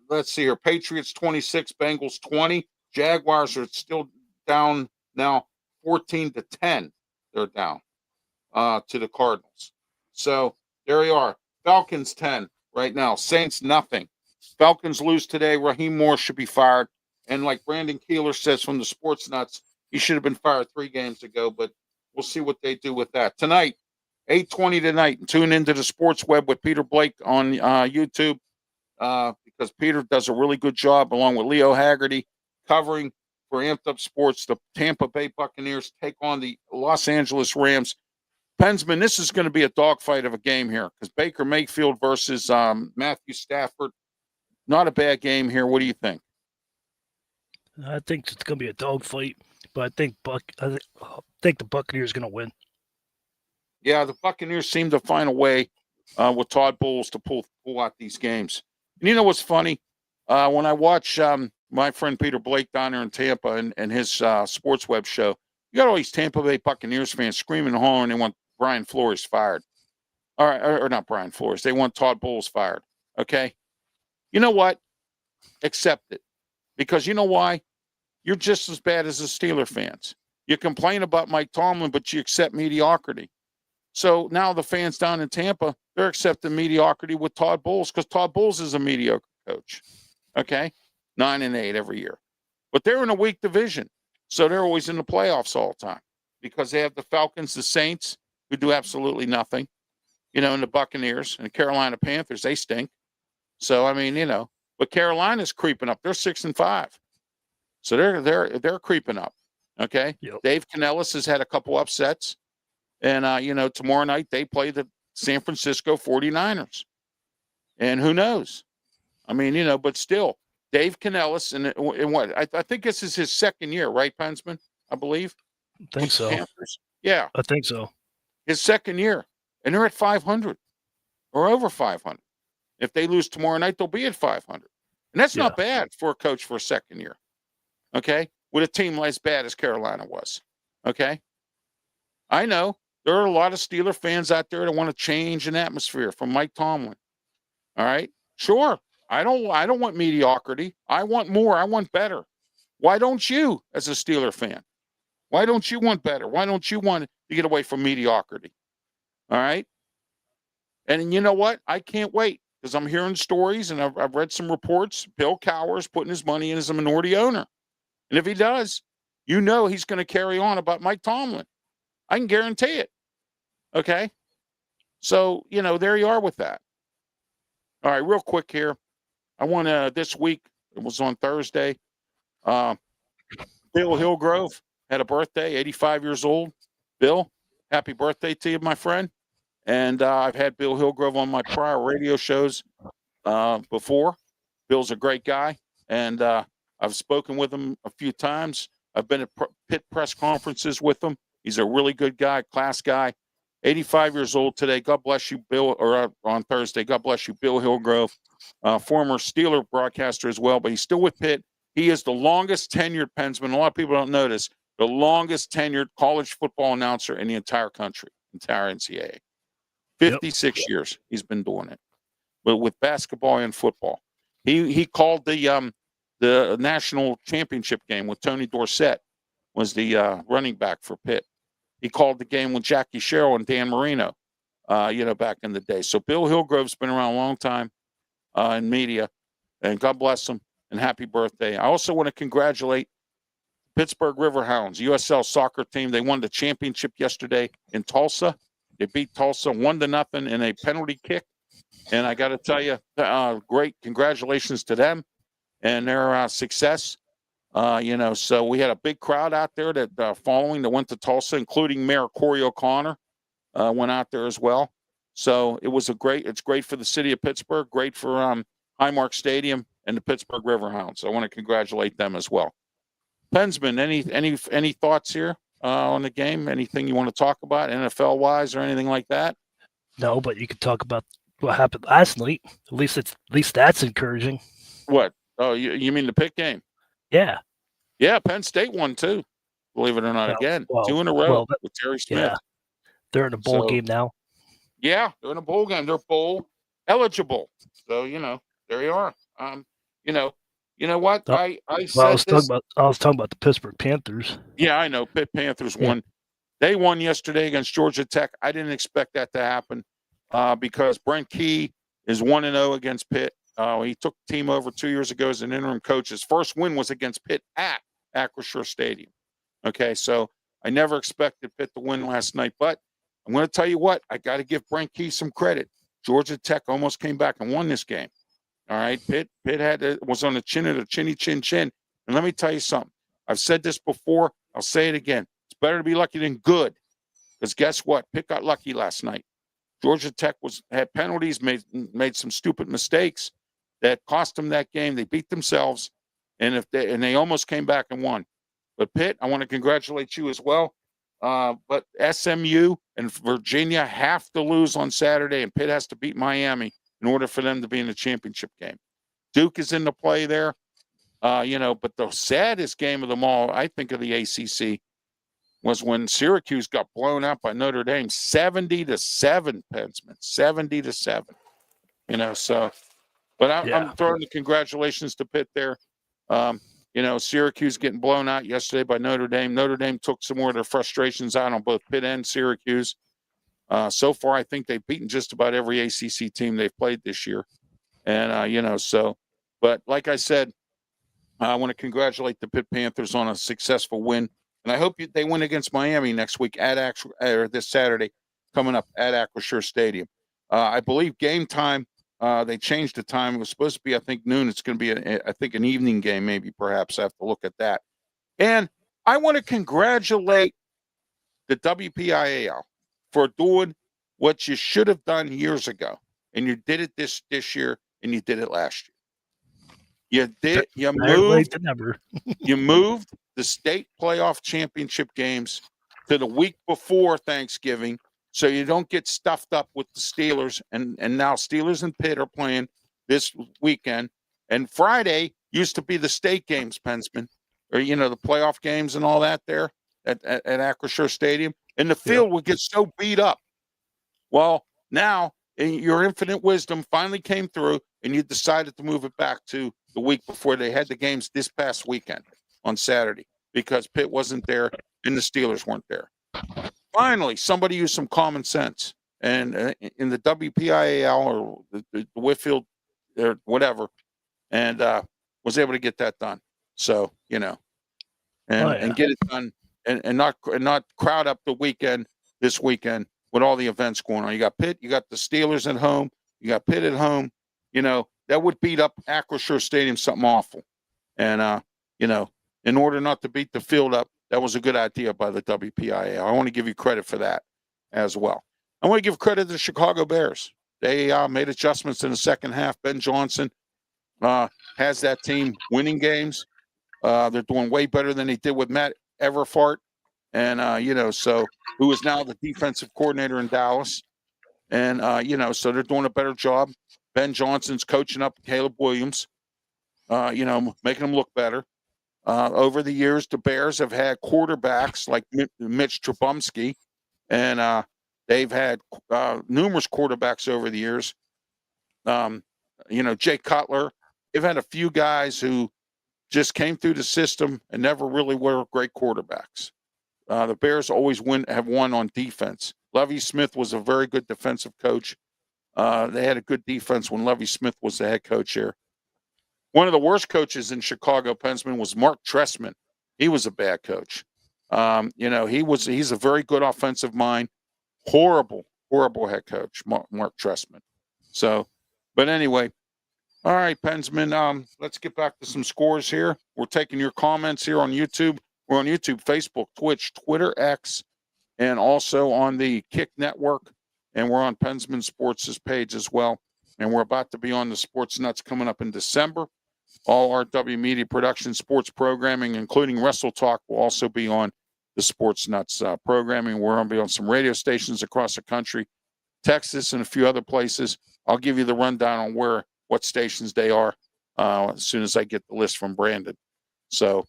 let's see here. Patriots 26, Bengals 20. Jaguars are still down now 14-10. They're down to the Cardinals. So there you are. Falcons 10 right now. Saints nothing. Falcons lose today. Raheem Moore should be fired. And like Brandon Keeler says from the Sports Nuts, he should have been fired 3 games ago, but we'll see what they do with that. Tonight, 8:20 tonight, and tune into the Sports Web with Peter Blake on YouTube because Peter does a really good job, along with Leo Haggerty, covering for Amped Up Sports. The Tampa Bay Buccaneers take on the Los Angeles Rams. Pensman, this is going to be a dogfight of a game here because Baker Mayfield versus Matthew Stafford. Not a bad game here. What do you think? I think it's going to be a dogfight, but I think the Buccaneers are going to win. Yeah, the Buccaneers seem to find a way with Todd Bowles to pull out these games. And you know what's funny? When I watch my friend Peter Blake down there in Tampa and his Sports Web show, you got all these Tampa Bay Buccaneers fans screaming and hollering they want Brian Flores fired. All right, or not Brian Flores. They want Todd Bowles fired. Okay? You know what? Accept it. Because you know why? You're just as bad as the Steeler fans. You complain about Mike Tomlin, but you accept mediocrity. So now the fans down in Tampa, they're accepting mediocrity with Todd Bowles because Todd Bowles is a mediocre coach. Okay? 9-8 every year. But they're in a weak division. So they're always in the playoffs all the time because they have the Falcons, the Saints, who do absolutely nothing, and the Buccaneers and the Carolina Panthers, they stink. So, I mean, but Carolina's creeping up. They're 6-5. So they're creeping up. Okay? Yep. Dave Canellis has had a couple upsets. And, tomorrow night they play the San Francisco 49ers. And who knows? I mean, but still, Dave Canellis, and what? I think this is his second year, right, Pensman? I believe. I think so. Panthers. Yeah. I think so. His second year. And they're at 500 or over 500. If they lose tomorrow night, they'll be at 500. And that's not bad for a coach for a second year. Okay? With a team as bad as Carolina was. Okay? I know there are a lot of Steeler fans out there that want to change an atmosphere from Mike Tomlin. All right? Sure. I don't want mediocrity. I want more. I want better. Why don't you, as a Steeler fan? Why don't you want better? Why don't you want to get away from mediocrity? All right? And you know what? I can't wait because I'm hearing stories and I've read some reports. Bill Cowher's putting his money in as a minority owner. And if he does, you know he's going to carry on about Mike Tomlin. I can guarantee it. Okay? So, there you are with that. All right, real quick here. I want to, this week, it was on Thursday, Bill Hillgrove had a birthday, 85 years old. Bill, happy birthday to you, my friend. And I've had Bill Hillgrove on my prior radio shows before. Bill's a great guy, and I've spoken with him a few times. I've been at Pitt press conferences with him. He's a really good guy, class guy. 85 years old today. God bless you, Bill, or on Thursday. God bless you, Bill Hillgrove, former Steeler broadcaster as well, but he's still with Pitt. He is the longest tenured PENSMAN. A lot of people don't notice the longest tenured college football announcer in the entire country, entire NCAA. 56 years he's been doing it, but with basketball and football. He called the national championship game with Tony Dorsett, was the running back for Pitt. He called the game with Jackie Sherrill and Dan Marino, back in the day. So Bill Hillgrove's been around a long time in media, and God bless him and happy birthday. I also want to congratulate Pittsburgh Riverhounds, USL soccer team. They won the championship yesterday in Tulsa. They beat Tulsa 1-0 in a penalty kick. And I got to tell you, great congratulations to them and their success. So we had a big crowd out there that following that went to Tulsa, including Mayor Corey O'Connor went out there as well. So it's great for the city of Pittsburgh, great for Highmark Stadium and the Pittsburgh Riverhounds. I want to congratulate them as well. PENSMAN, any thoughts here on the game? Anything you want to talk about NFL wise or anything like that? No, but you could talk about what happened last night. At least that's encouraging. What? Oh, you mean the Pitt game? Yeah. Yeah, Penn State won too. Believe it or not, again, 2 in a row with Terry Smith. Yeah. They're in a bowl game now. Yeah, they're in a bowl game. They're bowl eligible. So there you are. You know what? I was talking about the Pittsburgh Panthers. Yeah, I know. Pitt Panthers won. They won yesterday against Georgia Tech. I didn't expect that to happen because Brent Key is 1-0 against Pitt. He took the team over 2 years ago as an interim coach. His first win was against Pitt at Acrisure Stadium. Okay, so I never expected Pitt to win last night, but I'm going to tell you what, I got to give Brent Key some credit. Georgia Tech almost came back and won this game. All right, Pitt was on the chin of the chinny chin chin. And let me tell you something. I've said this before. I'll say it again. It's better to be lucky than good. Because guess what? Pitt got lucky last night. Georgia Tech had penalties, made some stupid mistakes that cost them that game. They beat themselves, and they almost came back and won. But Pitt, I want to congratulate you as well. But SMU and Virginia have to lose on Saturday, and Pitt has to beat Miami in order for them to be in the championship game. Duke is in the play there, but the saddest game of them all, I think, of the ACC was when Syracuse got blown out by Notre Dame, 70-7, PENSMAN, 70-7. But I'm throwing the congratulations to Pitt there. Syracuse getting blown out yesterday by Notre Dame. Notre Dame took some more of their frustrations out on both Pitt and Syracuse. So far, I think they've beaten just about every ACC team they've played this year. And, but like I said, I want to congratulate the Pitt Panthers on a successful win. And I hope they win against Miami next week or this Saturday coming up at Acrisure Stadium. I believe game time, they changed the time. It was supposed to be, I think, noon. It's going to be, I think, an evening game, maybe, perhaps. I have to look at that. And I want to congratulate the WPIAL for doing what you should have done years ago. And you did it this year, and you did it last year. You moved the state playoff championship games to the week before Thanksgiving so you don't get stuffed up with the Steelers. And now Steelers and Pitt are playing this weekend. And Friday used to be the state games, Pensman, or, you know, the playoff games and all that there at Acrisure Stadium. And the field would get so beat up. Well, now your infinite wisdom finally came through, and you decided to move it back to the week before they had the games this past weekend on Saturday, because Pitt wasn't there and the Steelers weren't there. Finally, somebody used some common sense, and in the WPIAL or the Whitfield or whatever, and was able to get that done. So, you know, and get it done, and not crowd up the weekend this weekend with all the events going on. You got Pitt, you got the Steelers at home, you got Pitt at home. You know, that would beat up Acrisure Stadium something awful. And you know, in order not to beat the field up, that was a good idea by the WPIA. I want to give you credit for that as well. I want to give credit to the Chicago Bears. They made adjustments in the second half. Ben Johnson has that team winning games. They're doing way better than they did with Matt Everfart, and you know, so who is now the defensive coordinator in Dallas, and you know, so they're doing a better job. Ben Johnson's coaching up Caleb Williams, you know, making them look better. Over the years, the Bears have had quarterbacks like Mitch Trubisky, and they've had numerous quarterbacks over the years. You know, Jay Cutler. They've had a few guys who just came through the system and never really were great quarterbacks. The Bears always have won on defense. Lovie Smith was a very good defensive coach. They had a good defense when Lovie Smith was the head coach here. One of the worst coaches in Chicago, Pensman, was Mark Trestman. He was a bad coach. You know, he's a very good offensive mind. Horrible head coach, Mark Trestman. So, but anyway, all right, Pensman, let's get back to some scores here. We're taking your comments here on YouTube. We're on YouTube, Facebook, Twitch, Twitter, X, and also on the Kick Network. And we're on Pensman Sports' page as well. And we're about to be on the Sports Nuts coming up in December. All RW Media Production sports programming, including Wrestle Talk, will also be on the Sports Nuts programming. We're going to be on some radio stations across the country, Texas, and a few other places. I'll give you the rundown on what stations they are as soon as I get the list from Brandon. So,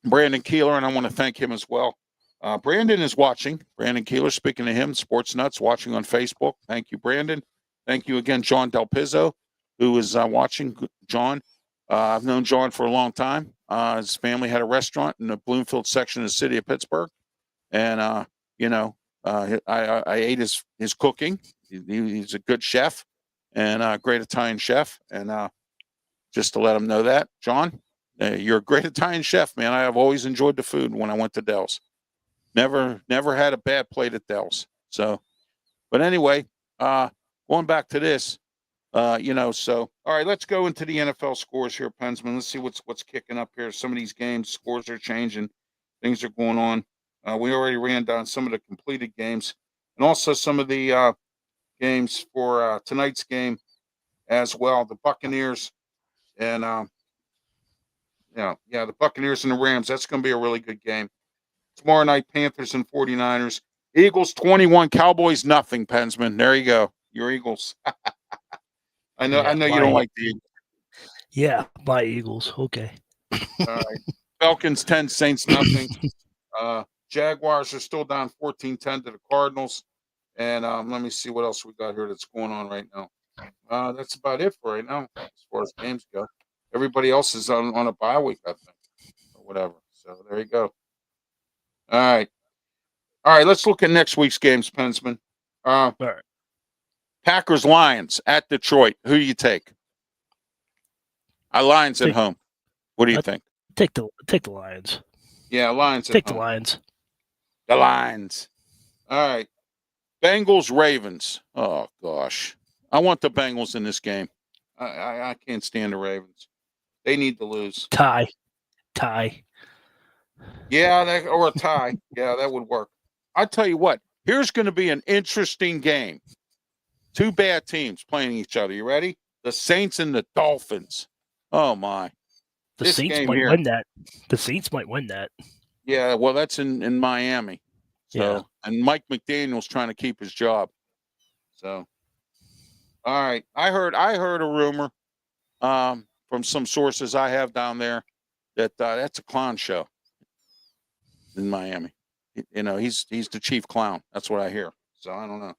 Brandon Keeler, and I want to thank him as well. Brandon is watching. Brandon Keeler, speaking to him, Sports Nuts, watching on Facebook. Thank you, Brandon. Thank you again, John Del Pizzo, who is watching. John, I've known John for a long time. His family had a restaurant in the Bloomfield section of the city of Pittsburgh. And, you know, I ate his cooking. He's a good chef and a great Italian chef. And just to let him know that, John, you're a great Italian chef, man. I have always enjoyed the food when I went to Dell's. Never had a bad plate at Dell's. So, but anyway, going back to this, you know, so, all right, let's go into the NFL scores here, Pensman. Let's see what's kicking up here. Some of these games, scores are changing. Things are going on. We already ran down some of the completed games and also some of the games for tonight's game as well. The Buccaneers and, the Buccaneers and the Rams. That's going to be a really good game. Tomorrow night, Panthers and 49ers. Eagles 21, Cowboys nothing, Pensman. There you go. Your Eagles. I know you don't like the Eagles. Yeah, my Eagles. Okay. All right. Falcons 10, Saints nothing. Jaguars are still down 14-10 to the Cardinals. And let me see what else we got here that's going on right now. That's about it for right now as far as games go. Everybody else is on a bye week, I think, or whatever. So there you go. All right. Let's look at next week's games, Pensman. All right. Packers Lions at Detroit. Who do you take? Lions at home. What do you think? Take the Lions. Yeah, Lions at home. Take the Lions. The Lions. All right. Bengals Ravens. Oh gosh. I want the Bengals in this game. I can't stand the Ravens. They need to lose. Tie. Yeah, or a tie. Yeah, that would work. I tell you what, here's going to be an interesting game. Two bad teams playing each other. You ready? The Saints and the Dolphins. Oh my. The Saints might win that. The Saints might win that. Yeah, well, that's in Miami. So, Yeah. and Mike McDaniel's trying to keep his job. So, all right. I heard a rumor from some sources I have down there that that's a clown show in Miami. He's the chief clown. That's what I hear. So I don't know.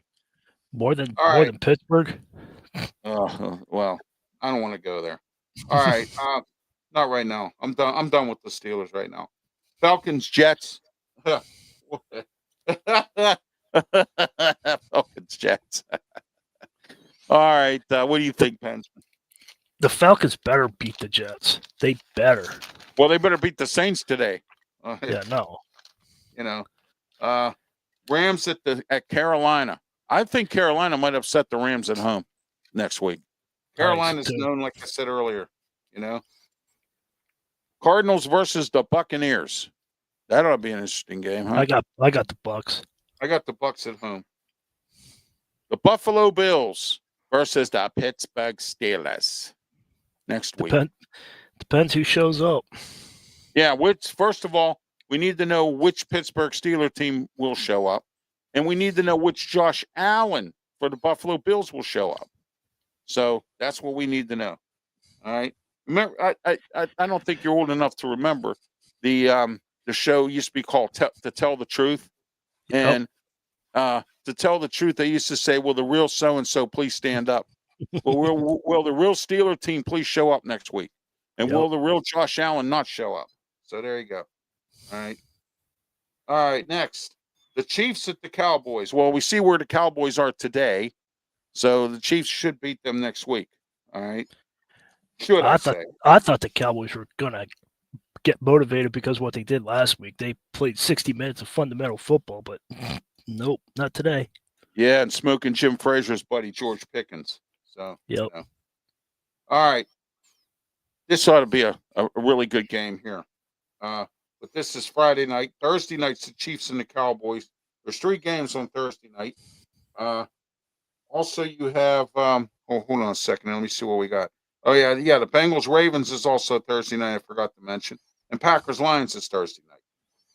More than All right. Pittsburgh. Well, I don't want to go there. All right. Not right now. I'm done. I'm done with the Steelers right now. Falcons, Jets. Falcons, Jets. All right. What do you think, Pensman? The Falcons better beat the Jets. They better. Well, they better beat the Saints today. Yeah, no. Rams at Carolina. I think Carolina might upset the Rams at home next week. Carolina's known, like I said earlier, Cardinals versus the Buccaneers. That ought to be an interesting game, huh? I got the Bucks. I got the Bucks at home. The Buffalo Bills versus the Pittsburgh Steelers next week. Depends who shows up. Yeah, first of all, we need to know which Pittsburgh Steeler team will show up, and we need to know which Josh Allen for the Buffalo Bills will show up. So that's what we need to know. All right. Remember, I don't think you're old enough to remember the show used to be called To Tell the Truth, and to tell the truth, they used to say, "Will the real so and so please stand up?" will the real Steeler team please show up next week? And will the real Josh Allen not show up? So there you go. All right. Next, the Chiefs at the Cowboys. Well, we see where the Cowboys are today, so the Chiefs should beat them next week. All right. I thought the Cowboys were gonna get motivated because of what they did last week. They played 60 minutes of fundamental football, but nope, not today. Yeah, and smoking Jim Frazier's buddy George Pickens. So yep. All right. This ought to be a really good game here. But this is Friday night. Thursday night's the Chiefs and the Cowboys. There's 3 games on Thursday night. Also, you have hold on a second. Let me see what we got. Oh, yeah. The Bengals-Ravens is also Thursday night. I forgot to mention. And Packers-Lions is Thursday night.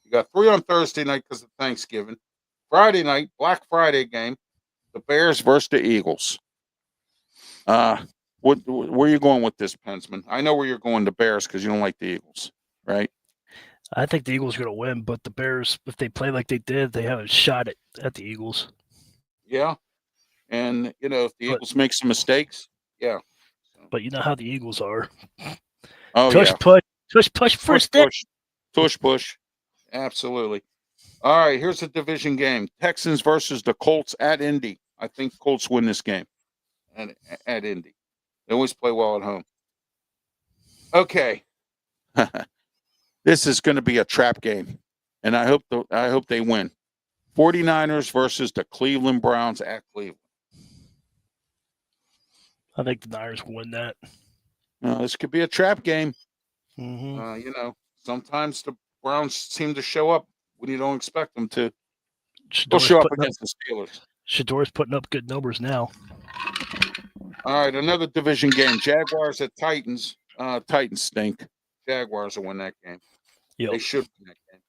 You got 3 on Thursday night because of Thanksgiving. Friday night, Black Friday game, the Bears versus the Eagles. Where are you going with this, Pensman? I know where you're going, the Bears, because you don't like the Eagles, right? I think the Eagles are going to win, but the Bears, if they play like they did, they have a shot at the Eagles. Yeah. And, if the Eagles make some mistakes, yeah. But you know how the Eagles are. Oh, push, push, first step. Push. Absolutely. All right, here's a division game. Texans versus the Colts at Indy. I think Colts win this game at Indy. They always play well at home. Okay. This is going to be a trap game, and I hope they win. 49ers versus the Cleveland Browns at Cleveland. I think the Niners will win that. This could be a trap game. Mm-hmm. Sometimes the Browns seem to show up when you don't expect them to. They'll show up against the Steelers. Shador's putting up good numbers now. All right, another division game. Jaguars at Titans. Titans stink. Jaguars will win that game. Yep. They should win that game.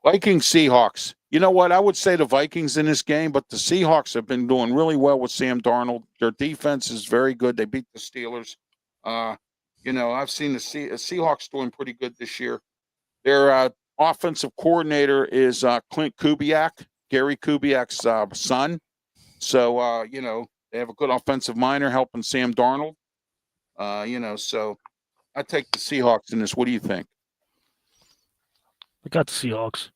Vikings, Seahawks. You know what? I would say the Vikings in this game, but the Seahawks have been doing really well with Sam Darnold. Their defense is very good. They beat the Steelers. I've seen the Seahawks doing pretty good this year. Their offensive coordinator is Clint Kubiak, Gary Kubiak's son. So, they have a good offensive minor helping Sam Darnold. So I take the Seahawks in this. What do you think? I got the Seahawks.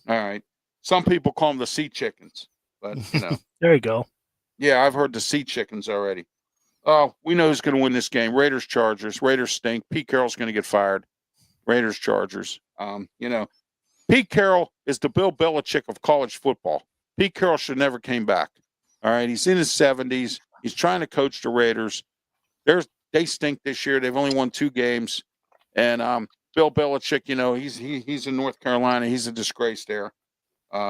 All right. Some people call them the Sea Chickens, but, There you go. Yeah, I've heard the Sea Chickens already. Oh, we know who's going to win this game. Raiders, Chargers. Raiders stink. Pete Carroll's going to get fired. Raiders, Chargers. Pete Carroll is the Bill Belichick of college football. Pete Carroll should never came back. All right. He's in his 70s. He's trying to coach the Raiders. They stink this year. They've only won 2 games. And Bill Belichick, he's in North Carolina. He's a disgrace there.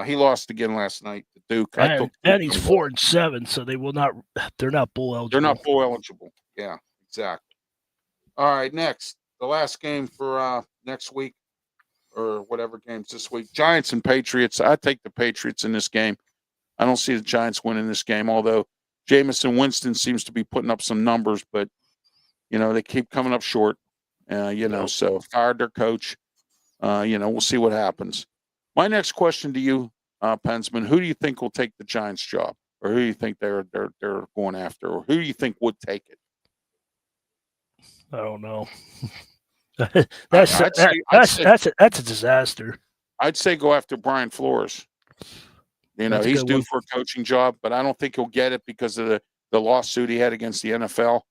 He lost again last night to Duke. And he's 4-7, so they're not bowl eligible. They're not bowl eligible. Yeah, exactly. All right, next. The last game for next week. or whatever games this week. Giants and Patriots. I take the Patriots in this game. I don't see the Giants winning this game, although Jameson Winston seems to be putting up some numbers, but they keep coming up short. So fired their coach. We'll see what happens. My next question to you, Pensman, who do you think will take the Giants' job, or who do you think they're going after, or who do you think would take it? I don't know. I'd say That's a disaster. I'd say go after Brian Flores. That's a He's good due one. for a coaching job, but I don't think he'll get it because of the lawsuit he had against the NFL.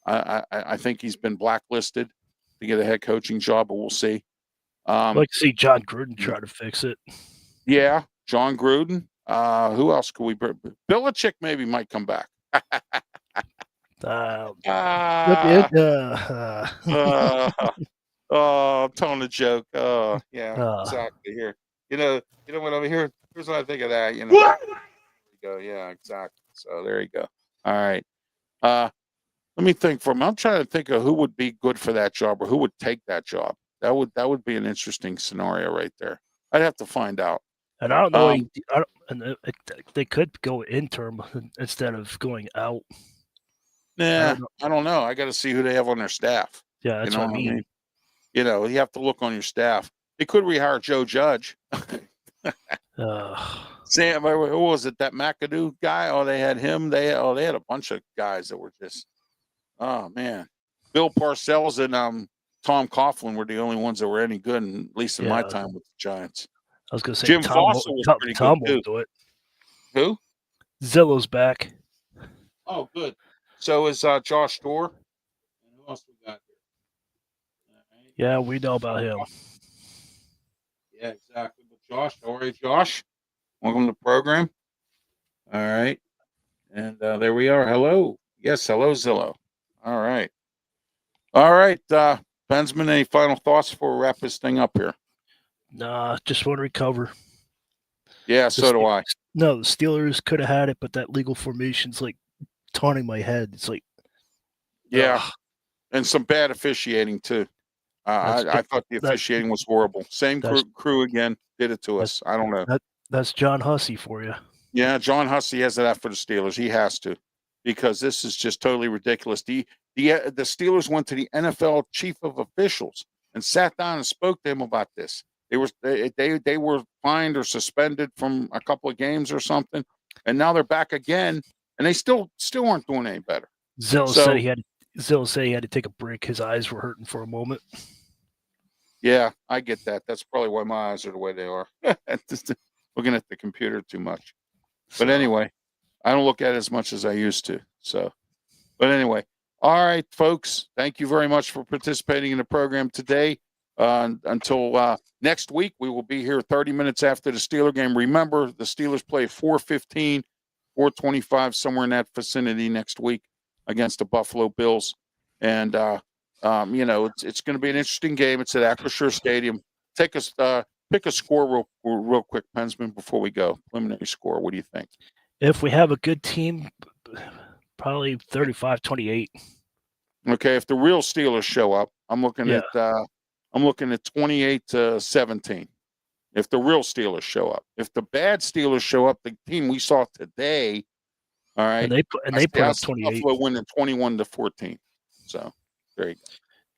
I think he's been blacklisted to get a head coaching job, but we'll see. I'd like to see John Gruden try to fix it. Yeah, John Gruden. Who else could we bring? Belichick maybe might come back. I'm telling a joke. Yeah, exactly. Here, you know what I'm here. Here's what I think of that. There you go. Yeah, exactly. So there you go. All right. Let me think. I'm trying to think of who would be good for that job or who would take that job. That would be an interesting scenario right there. I'd have to find out. And I don't know. They could go interim instead of going out. Nah, I don't know. I got to see who they have on their staff. Yeah, that's what I mean. You have to look on your staff. They could rehire Joe Judge. Sam, who was it? That McAdoo guy? Oh, they had him. They had a bunch of guys that were just. Oh man, Bill Parcells and Tom Coughlin were the only ones that were any good, at least in my time with the Giants. I was going to say Jim Tom Foster was pretty Tom good won't too. do it. Who? Zillow's back. Oh, good. So is Josh Dorr. And who else we got here? Yeah, we know about him. Yeah, exactly. But Josh, all right, Josh, welcome to the program. All right, and there we are. Hello, yes, hello, Zillow. All right, Pensman, any final thoughts before we wrap this thing up here? Nah, just want to recover. Yeah, so do I. No, the Steelers could have had it, but that legal formation's like taunting my head. It's like, yeah, and some bad officiating too. I thought the officiating was horrible. Same crew again did it to us. I don't know. That's John Hussey for you. Yeah, John Hussey has that for the Steelers. He has to, because this is just totally ridiculous. The Steelers went to the NFL chief of officials and sat down and spoke to him about this. They were fined or suspended from a couple of games or something, and now they're back again, and they still aren't doing any better. Zillow said he had to take a break. His eyes were hurting for a moment. Yeah, I get that. That's probably why my eyes are the way they are. Just looking at the computer too much. But anyway, I don't look at it as much as I used to. But anyway, all right, folks. Thank you very much for participating in the program today. Until next week, we will be here 30 minutes after the Steeler game. Remember, the Steelers play 4:15, 4:25, somewhere in that vicinity next week against the Buffalo Bills. And, it's going to be an interesting game. It's at Acrisure Stadium. Pick a score real quick, Pensman, before we go. Preliminary score. What do you think? If we have a good team, probably 35-28. Okay, if the real Steelers show up, I'm looking at 28-17. If the real Steelers show up. If the bad Steelers show up, the team we saw today, all right, and they put up 28. Buffalo winning 21-14. So there you go.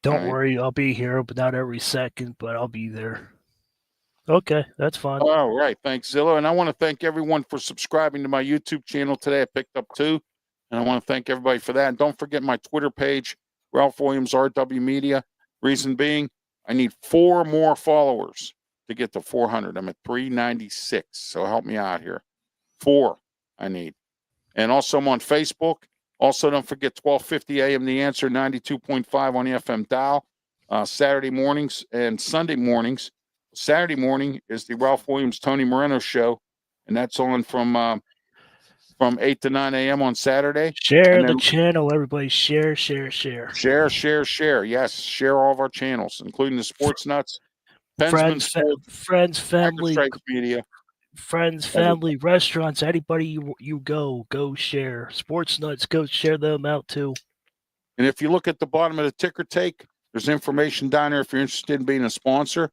Don't worry, I'll be here, but not every second, but I'll be there. Okay, that's fine. All right, thanks, Zillow. And I want to thank everyone for subscribing to my YouTube channel today. I picked up 2, and I want to thank everybody for that. And don't forget my Twitter page, Ralph Williams, RW Media. Reason being, I need 4 more followers to get to 400. I'm at 396, so help me out here. 4 I need. And also I'm on Facebook. Also, don't forget 1250 AM The Answer, 92.5 on the FM dial, Saturday mornings and Sunday mornings. Saturday morning is the Ralph Williams, Tony Moreno show, and that's on from 8 to 9 a.m. on Saturday. Share the channel, everybody. Share. Share. Yes, share all of our channels, including the Sports Nuts, friends, family, Media. Friends, family, restaurants, anybody you go share. Sports Nuts, go share them out too. And if you look at the bottom of the ticker tape, there's information down there if you're interested in being a sponsor.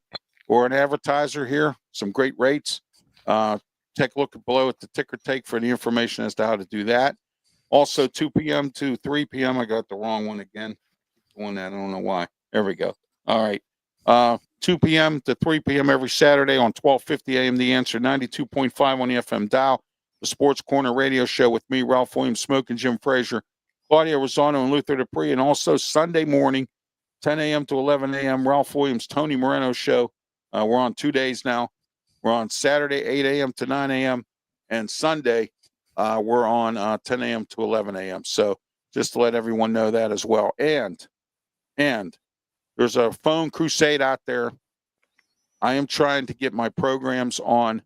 or an advertiser here, some great rates. Take a look below at the ticker tape for the information as to how to do that. Also, 2 p.m. to 3 p.m. I got the wrong one again. Doing that, I don't know why. There we go. All right. 2 p.m. to 3 p.m. every Saturday on 1250 a.m. The Answer, 92.5 on the FM dial. The Sports Corner radio show with me, Ralph Williams, Smoking Jim Frazier, Claudia Rosano, and Luther Dupree. And also Sunday morning, 10 a.m. to 11 a.m., Ralph Williams, Tony Moreno show. We're on 2 days now. We're on Saturday, 8 a.m. to 9 a.m. And Sunday, we're on 10 a.m. to 11 a.m. So just to let everyone know that as well. And there's a phone crusade out there. I am trying to get my programs on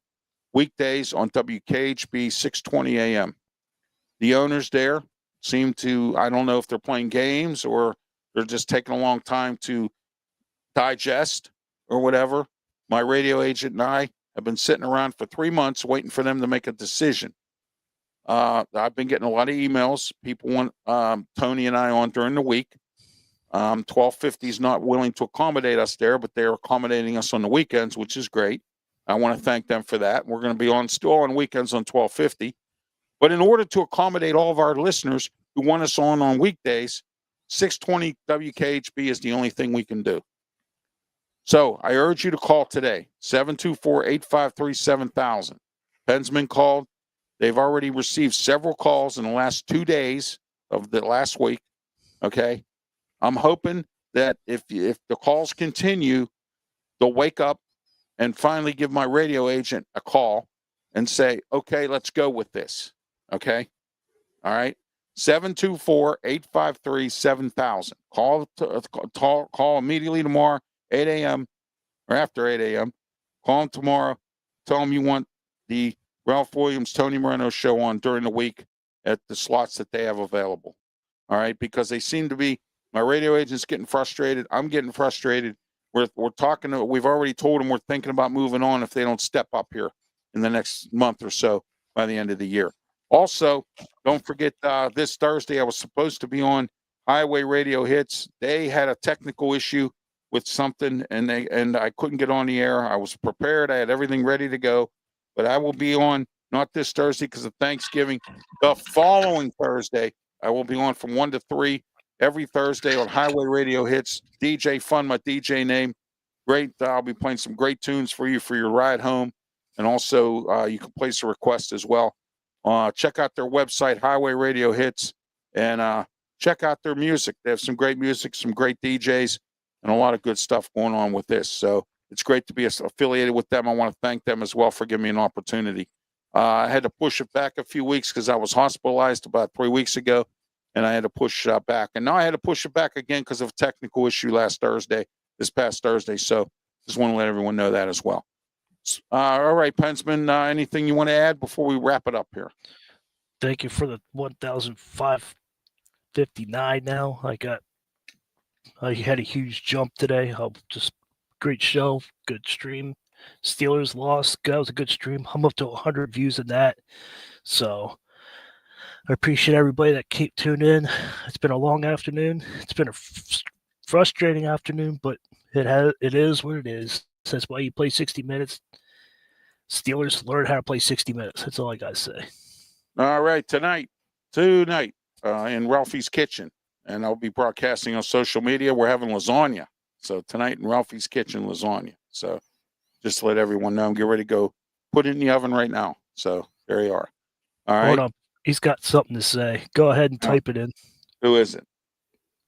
weekdays on WKHB 620 a.m. The owners there seem to, I don't know if they're playing games or they're just taking a long time to digest or whatever. My radio agent and I have been sitting around for 3 months waiting for them to make a decision. I've been getting a lot of emails. People want Tony and I on during the week. 1250 is not willing to accommodate us there, but they're accommodating us on the weekends, which is great. I want to thank them for that. We're going to be still on weekends on 1250. But in order to accommodate all of our listeners who want us on weekdays, 620 WKHB is the only thing we can do. So I urge you to call today, 724-853-7000. PENSMAN called. They've already received several calls in the last 2 days of the last week. Okay. I'm hoping that if the calls continue, they'll wake up and finally give my radio agent a call and say, okay, let's go with this. Okay. All right. 724-853-7000. Call immediately tomorrow, 8 a.m. or after 8 a.m. Call them tomorrow. Tell them you want the Ralph Williams, Tony Moreno show on during the week at the slots that they have available. All right. Because they seem to be, my radio agent's getting frustrated. I'm getting frustrated. We're talking, we've already told them we're thinking about moving on if they don't step up here in the next month or so by the end of the year. Also, don't forget this Thursday, I was supposed to be on Highway Radio Hits. They had a technical issue with something, and I couldn't get on the air. I was prepared. I had everything ready to go. But I will be on, not this Thursday because of Thanksgiving. The following Thursday, I will be on from 1 to 3 every Thursday on Highway Radio Hits. DJ Fun, my DJ name. Great. I'll be playing some great tunes for you for your ride home. And also, you can place a request as well. Check out their website, Highway Radio Hits, and check out their music. They have some great music, some great DJs, and a lot of good stuff going on with this. So it's great to be affiliated with them. I want to thank them as well for giving me an opportunity. I had to push it back a few weeks because I was hospitalized about 3 weeks ago, and I had to push back. And now I had to push it back again because of a technical issue this past Thursday. So just want to let everyone know that as well. All right, Pensman, anything you want to add before we wrap it up here? Thank you for the 1,559 now. I had a huge jump today. Just great show, good stream. Steelers lost. That was a good stream. I'm up to 100 views in that. So I appreciate everybody that keep tuned in. It's been a long afternoon. It's been a frustrating afternoon, but it is what it is. That's why you play 60 minutes. Steelers learn how to play 60 minutes. That's all I got to say. All right, tonight in Ralphie's Kitchen, and I'll be broadcasting on social media. We're having lasagna. So tonight in Ralphie's Kitchen, lasagna. So just to let everyone know, I'm getting ready to go put it in the oven right now. So there you are. All right. Hold on. He's got something to say. Go ahead and type it in. Who is it?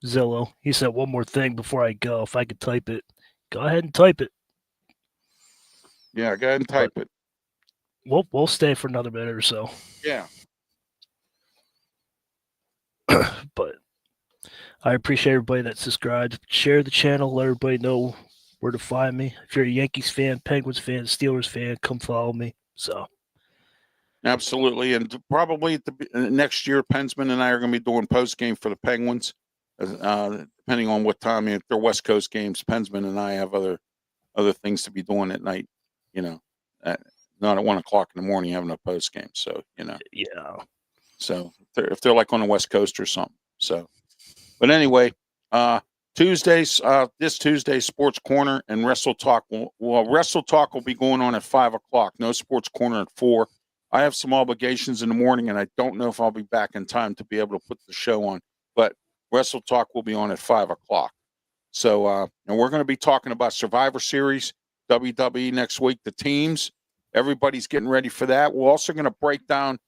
Zillow. He said one more thing before I go. If I could type it. Go ahead and type it. Yeah, go ahead and type it. We'll stay for another minute or so. Yeah. But I appreciate everybody that subscribed. Share the channel. Let everybody know where to find me. If you're a Yankees fan, Penguins fan, Steelers fan, come follow me. So. Absolutely. And probably next year, Pensman and I are going to be doing post game for the Penguins, depending on what time. If they're West Coast games, Pensman and I have other things to be doing at night, not at 1 o'clock in the morning having a post game. So, Yeah. So if they're like on the West Coast or something. So, but anyway, Tuesdays, this Tuesday, Sports Corner and Wrestle Talk. Wrestle Talk will be going on at 5 o'clock. No Sports Corner at 4. I have some obligations in the morning, and I don't know if I'll be back in time to be able to put the show on. But Wrestle Talk will be on at 5 o'clock. So, and we're going to be talking about Survivor Series, WWE next week, the teams. Everybody's getting ready for that. We're also going to break down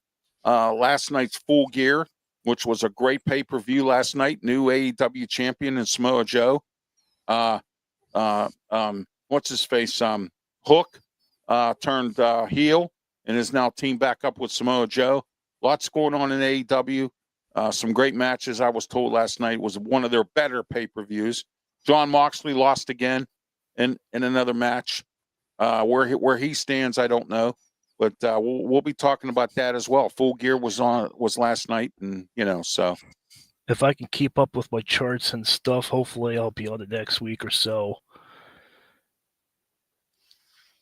last night's Full Gear, which was a great pay-per-view last night. New AEW champion in Samoa Joe. What's his face? Hook turned heel and is now teamed back up with Samoa Joe. Lots going on in AEW. Some great matches. I was told last night was one of their better pay-per-views. John Moxley lost again in another match. Where he stands, I don't know. But we'll be talking about that as well. Full Gear was last night, and so If I can keep up with my charts and stuff, hopefully I'll be on the next week or so.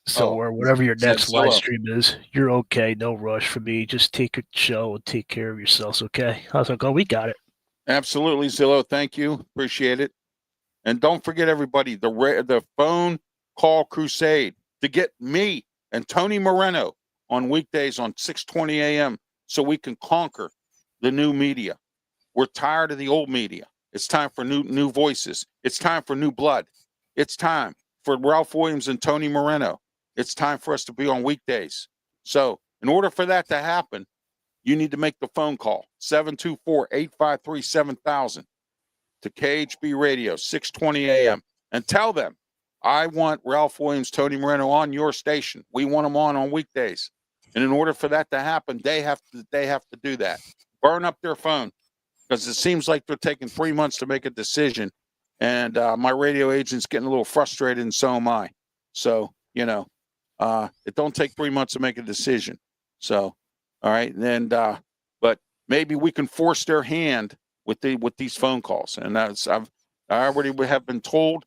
So, or whatever your next live stream is, you're okay. No rush for me. Just take a show and take care of yourselves, okay? I was like, oh, we got it. Absolutely, Zillow. Thank you. Appreciate it. And don't forget, everybody, the phone call crusade to get me and Tony Moreno on weekdays on 6:20 a.m. so we can conquer the new media. We're tired of the old media. It's time for new voices. It's time for new blood. It's time for Ralph Williams and Tony Moreno. It's time for us to be on weekdays. So in order for that to happen, you need to make the phone call, 724-853-7000 to KHB Radio, 6:20 a.m. and tell them, I want Ralph Williams, Tony Moreno on your station. We want them on weekdays. And in order for that to happen, they have to do that. Burn up their phone, because it seems like they're taking 3 months to make a decision. And my radio agent's getting a little frustrated, and so am I. So, it don't take 3 months to make a decision. So, all right. And but maybe we can force their hand with these phone calls. And I already have been told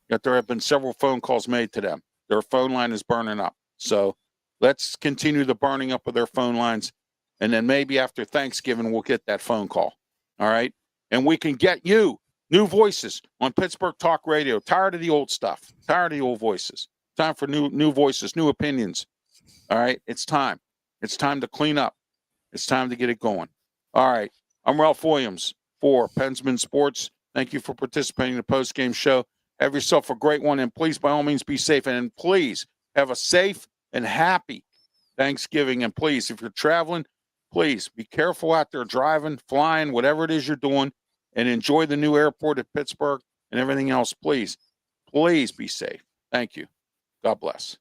that there have been several phone calls made to them. Their phone line is burning up. So let's continue the burning up of their phone lines. And then maybe after Thanksgiving, we'll get that phone call. All right. And we can get you new voices on Pittsburgh Talk Radio. Tired of the old stuff. Tired of the old voices. Time for new voices, new opinions. All right. It's time. It's time to clean up. It's time to get it going. All right. I'm Ralph Williams for PENSMAN Sports. Thank you for participating in the post-game show. Have yourself a great one, and please, by all means, be safe. And please have a safe and happy Thanksgiving. And please, if you're traveling, please be careful out there driving, flying, whatever it is you're doing, and enjoy the new airport at Pittsburgh and everything else. Please be safe. Thank you. God bless.